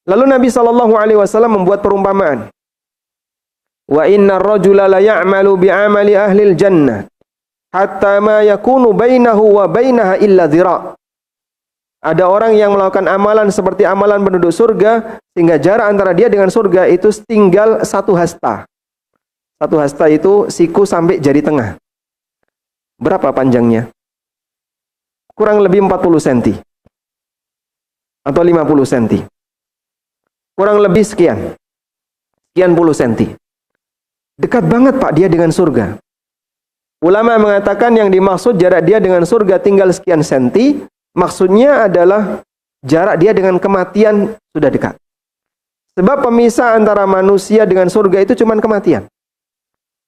Lalu Nabi SAW membuat perumpamaan. Wa inna ar-rajula la ya'malu bi'amali ahlil jannah hatta ma yakunu bainahu wa bainaha illa dhira'. Ada orang yang melakukan amalan seperti amalan penduduk surga sehingga jarak antara dia dengan surga itu tinggal 1 hasta. 1 hasta itu siku sampai jari tengah. Berapa panjangnya? Kurang lebih 40 cm atau 50 cm. Kurang lebih sekian puluh cm. Dekat banget Pak dia dengan surga. Ulama mengatakan yang dimaksud jarak dia dengan surga tinggal sekian senti, maksudnya adalah jarak dia dengan kematian sudah dekat. Sebab pemisah antara manusia dengan surga itu cuma kematian.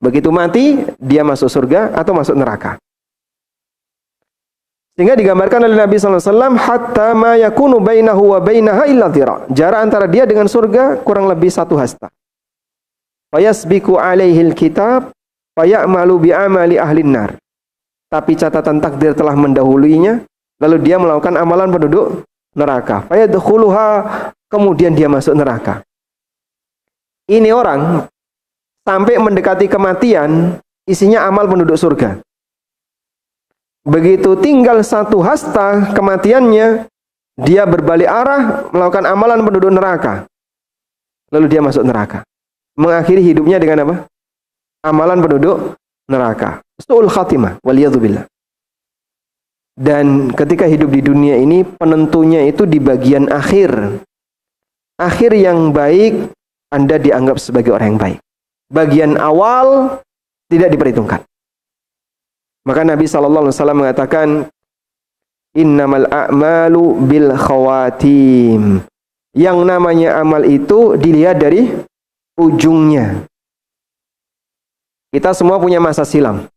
Begitu mati, dia masuk surga atau masuk neraka. Sehingga digambarkan oleh Nabi SAW, hatta ma yakunu bainahu wa bainaha illa dhira'. Jarak antara dia dengan surga kurang lebih 1 hasta. Fayasbiku alaihil kitab faya'malu bi'amali ahlin nar. Tapi catatan takdir telah mendahulinya, lalu dia melakukan amalan penduduk neraka. Fayadkhuluha, kemudian dia masuk neraka. Ini orang sampai mendekati kematian, isinya amal penduduk surga. Begitu tinggal 1 hasta kematiannya, dia berbalik arah melakukan amalan penduduk neraka. Lalu dia masuk neraka. Mengakhiri hidupnya dengan apa? Amalan penduduk neraka. Su'ul khatimah, waliyadzubillah. Dan ketika hidup di dunia ini, penentunya itu di bagian akhir. Akhir yang baik, Anda dianggap sebagai orang yang baik. Bagian awal tidak diperhitungkan. Maka Nabi SAW mengatakan, innamal a'malu bil khawatim. Yang namanya amal itu dilihat dari ujungnya. Kita semua punya masa silam.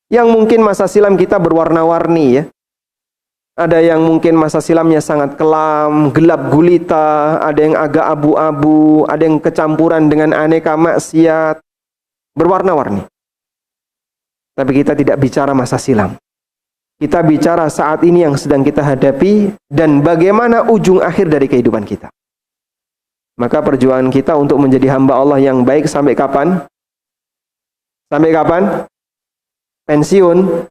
Yang mungkin masa silam kita berwarna-warni ya. Ada yang mungkin masa silamnya sangat kelam, gelap gulita, ada yang agak abu-abu, ada yang kecampuran dengan aneka maksiat, berwarna-warni. Tapi kita tidak bicara masa silam. Kita bicara saat ini yang sedang kita hadapi dan bagaimana ujung akhir dari kehidupan kita. Maka perjuangan kita untuk menjadi hamba Allah yang baik sampai kapan? Sampai kapan? Pensiun.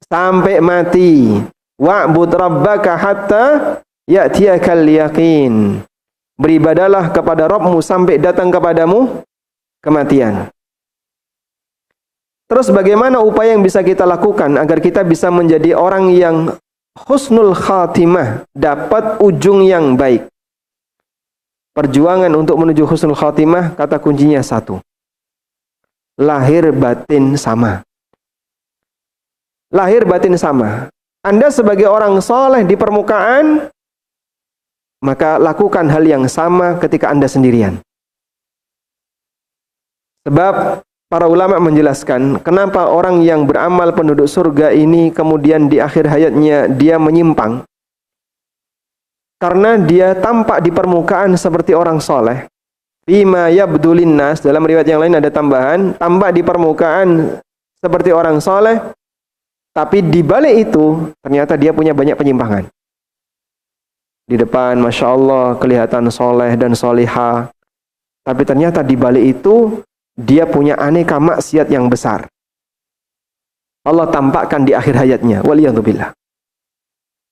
Sampai mati. Wa'bud rabbaka hatta ya'tiyakal yaqin. Beribadalah kepada Rabbmu sampai datang kepadamu kematian. Terus bagaimana upaya yang bisa kita lakukan agar kita bisa menjadi orang yang husnul khatimah, dapat ujung yang baik? Perjuangan untuk menuju husnul khatimah, kata kuncinya 1. Lahir batin sama. Lahir batin sama. Anda sebagai orang soleh di permukaan, maka lakukan hal yang sama ketika Anda sendirian. Sebab para ulama menjelaskan kenapa orang yang beramal penduduk surga ini kemudian di akhir hayatnya dia menyimpang. Karena dia tampak di permukaan seperti orang soleh, Fima yabdulin nas, dalam riwayat yang lain ada tambahan, tampak di permukaan seperti orang soleh, tapi di balik itu ternyata dia punya banyak penyimpangan. Di depan Masya Allah kelihatan soleh dan solihah, tapi ternyata di balik itu dia punya aneka maksiat yang besar. Allah tampakkan di akhir hayatnya. Waliyadzubillah.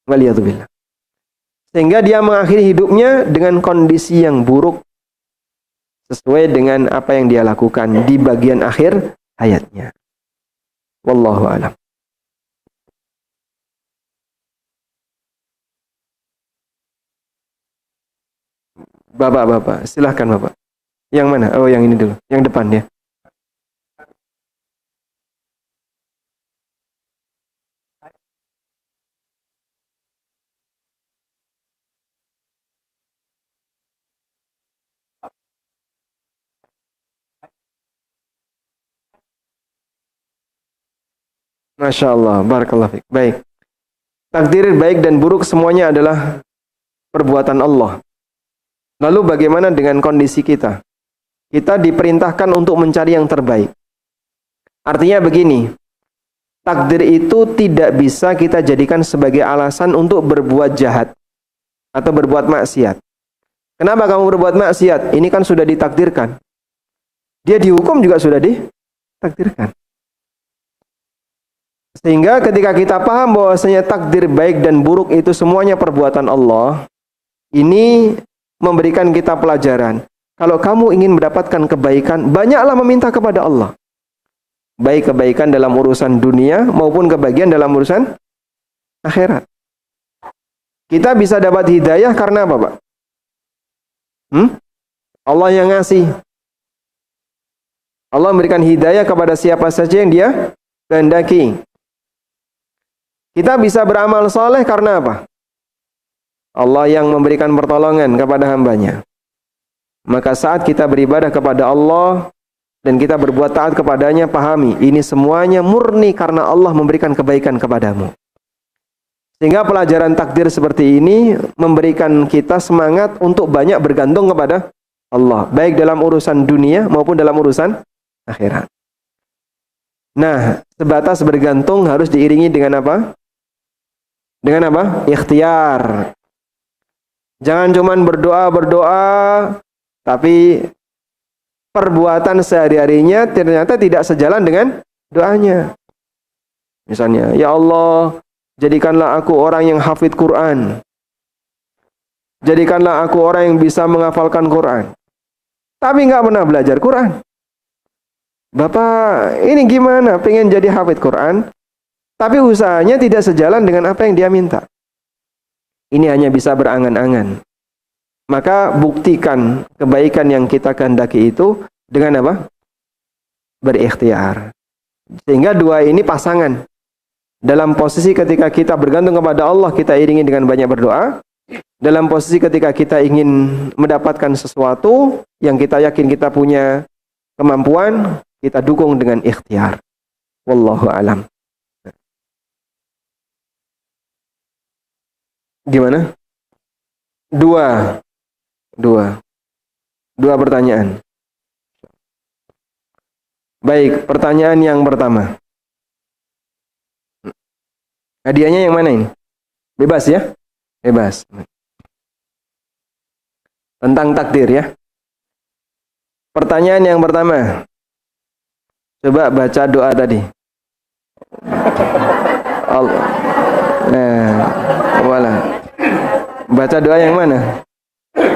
Waliyadzubillah. Sehingga dia mengakhiri hidupnya dengan kondisi yang buruk sesuai dengan apa yang dia lakukan di bagian akhir hayatnya. Wallahu a'lam. Bapak, silahkan Bapak. Yang mana? Oh, yang ini dulu. Yang depan ya. Masya Allah, barakallahu fiik. Baik. Takdir baik dan buruk semuanya adalah perbuatan Allah. Lalu bagaimana dengan kondisi kita? Kita diperintahkan untuk mencari yang terbaik. Artinya begini, takdir itu tidak bisa kita jadikan sebagai alasan untuk berbuat jahat atau berbuat maksiat. Kenapa kamu berbuat maksiat? Ini kan sudah ditakdirkan. Dia dihukum juga sudah ditakdirkan. Sehingga ketika kita paham bahwasanya takdir baik dan buruk itu semuanya perbuatan Allah, ini memberikan kita pelajaran. Kalau kamu ingin mendapatkan kebaikan, banyaklah meminta kepada Allah. Baik kebaikan dalam urusan dunia maupun kebahagiaan dalam urusan akhirat. Kita bisa dapat hidayah karena apa, Pak? Allah yang ngasih. Allah memberikan hidayah kepada siapa saja yang Dia kehendaki. Kita bisa beramal soleh karena apa? Allah yang memberikan pertolongan kepada hambanya. Maka saat kita beribadah kepada Allah dan kita berbuat taat kepadanya, pahami, ini semuanya murni karena Allah memberikan kebaikan kepadamu. Sehingga pelajaran takdir seperti ini memberikan kita semangat untuk banyak bergantung kepada Allah, baik dalam urusan dunia maupun dalam urusan akhirat. Nah, sebatas bergantung harus diiringi dengan apa? Dengan apa? Ikhtiar. Jangan cuman berdoa, tapi perbuatan sehari-harinya ternyata tidak sejalan dengan doanya. Misalnya, ya Allah, jadikanlah aku orang yang hafid Quran. Jadikanlah aku orang yang bisa menghafalkan Quran. Tapi nggak pernah belajar Quran. Bapak, ini gimana? Pengen jadi hafid Quran, tapi usahanya tidak sejalan dengan apa yang dia minta. Ini hanya bisa berangan-angan. Maka buktikan kebaikan yang kita kehendaki itu dengan apa? Berikhtiar. Sehingga dua ini pasangan. Dalam posisi ketika kita bergantung kepada Allah, kita iringi dengan banyak berdoa. Dalam posisi ketika kita ingin mendapatkan sesuatu yang kita yakin kita punya kemampuan, kita dukung dengan ikhtiar. Wallahu a'lam. Gimana? Dua pertanyaan. Baik, pertanyaan yang pertama. Hadiahnya yang mana ini? Bebas ya? Bebas. Tentang takdir ya. Pertanyaan yang pertama. Coba baca doa tadi. Allah. Nah, wala. Baca doa yang mana?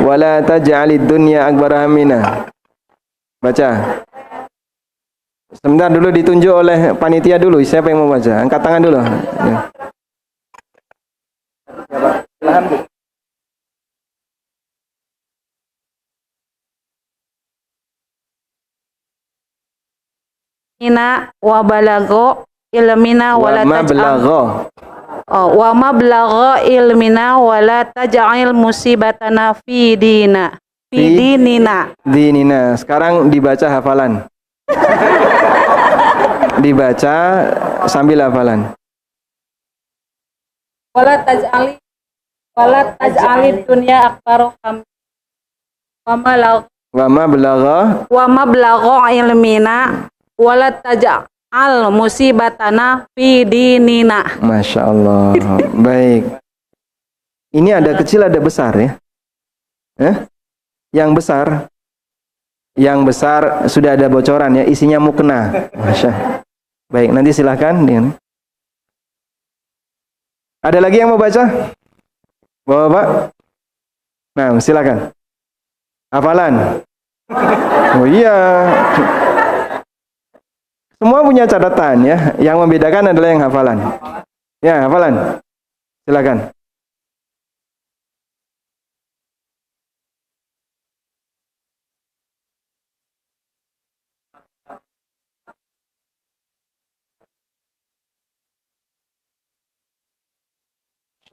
Wala taj'alid dunya akbar hammina. Baca. Sebentar dulu, ditunjuk oleh panitia dulu. Siapa yang mau baca? Angkat tangan dulu. Ya. Ina wa balago ilmina wala taj'al wa mablagha ilmina wala taj'al musibatana fi dinina. Sekarang dibaca hafalan. Dibaca sambil hafalan. Wala taj'ali dunya akbaru ham wa Wa mablagha ilmina wala taj'al musibatana fi dinina. Masya Allah. Baik. Ini ada kecil ada besar ya. Yang besar sudah ada bocoran ya, isinya mukna. Masya. Baik, nanti silahkan. Ada lagi yang mau baca? Bapak? Nah, silakan. Hafalan. Oh iya. Semua punya catatan ya. Yang membedakan adalah yang hafalan. Ya, hafalan. Silakan.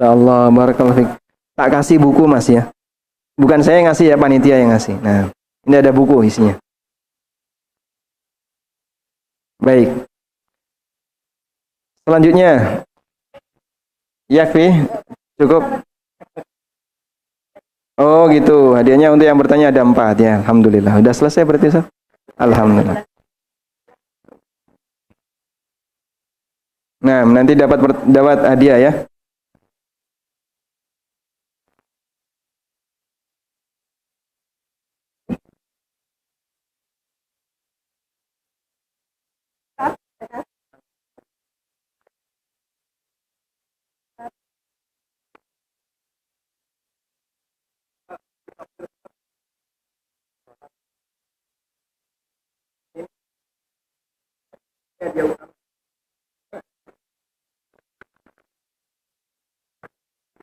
Insyaallah, barakallahu fiik. Tak kasih buku Mas ya. Bukan saya yang ngasih ya, panitia yang ngasih. Nah, ini ada buku isinya. Baik. Selanjutnya. Yakfi, cukup. Oh gitu, hadiahnya untuk yang bertanya ada 4 ya. Alhamdulillah. Udah selesai berarti Ustaz? Alhamdulillah. Nah, nanti dapat hadiah ya.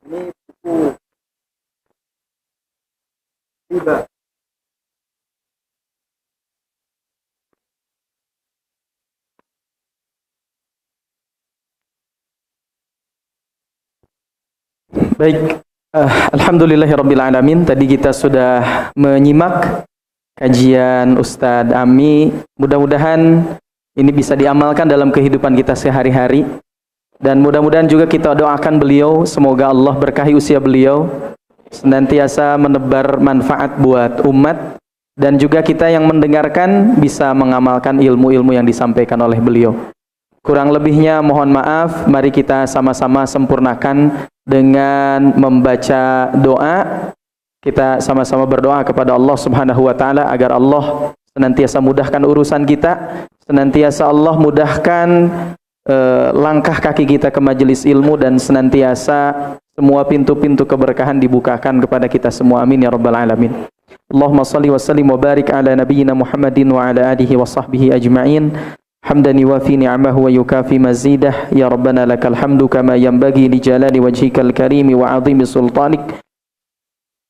Ini buku riba. Baik, alhamdulillahirabbil alamin. Tadi kita sudah menyimak kajian Ustadz Ami. Mudah-mudahan ini bisa diamalkan dalam kehidupan kita sehari-hari. Dan mudah-mudahan juga kita doakan beliau, semoga Allah berkahi usia beliau, senantiasa menebar manfaat buat umat, dan juga kita yang mendengarkan bisa mengamalkan ilmu-ilmu yang disampaikan oleh beliau. Kurang lebihnya mohon maaf, mari kita sama-sama sempurnakan dengan membaca doa. Kita sama-sama berdoa kepada Allah Subhanahu wa taala agar Allah senantiasa mudahkan urusan kita, senantiasa Allah mudahkan langkah kaki kita ke majelis ilmu, dan senantiasa semua pintu-pintu keberkahan dibukakan kepada kita semua. Amin ya rabbal alamin. Allahumma salli wa sallim wa barik ala nabiyyina Muhammadin wa ala alihi wa sahbihi ajma'in. Hamdan yuwafi ni'amahu wa yukafi mazidah. Ya rabbana lakal hamdu kama yanbaghi li jalali wajhikal karimi wa 'azimi sultanik.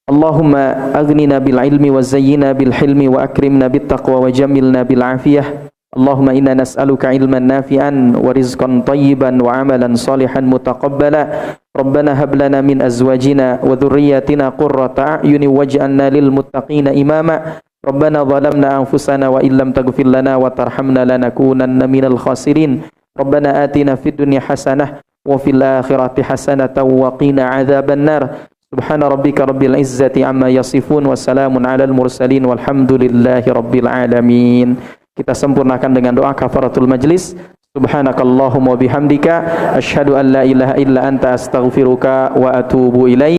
Allahumma aghnina bil ilmi wa zayyina bil hilmi wa akrimna bit taqwa wa jammilna bil afiyah. Allahumma inna nas'aluka ilman nafi'an wa rizqan tayyiban wa amalan salihan mutaqabbala. Rabbana hab lana min azwajina wa dhurriyyatina qurrata a'yunin waj'alna lil muttaqina imama. Rabbana zalamna anfusana wa illam taghfir lana wa tarhamna lanakunanna minal khasirin. Rabbana atina fid dunya hasanah wa fil akhirati hasanatan wa qina adzaban nar. Subhana rabbika rabbil izzati amma yasifun wa salamun alal mursalin walhamdulillahi rabbil alamin. Kita sempurnakan dengan doa kafaratul majlis. Subhanakallahumma bihamdika asyhadu an la ilaha illa anta astaghfiruka wa atubu ilaik.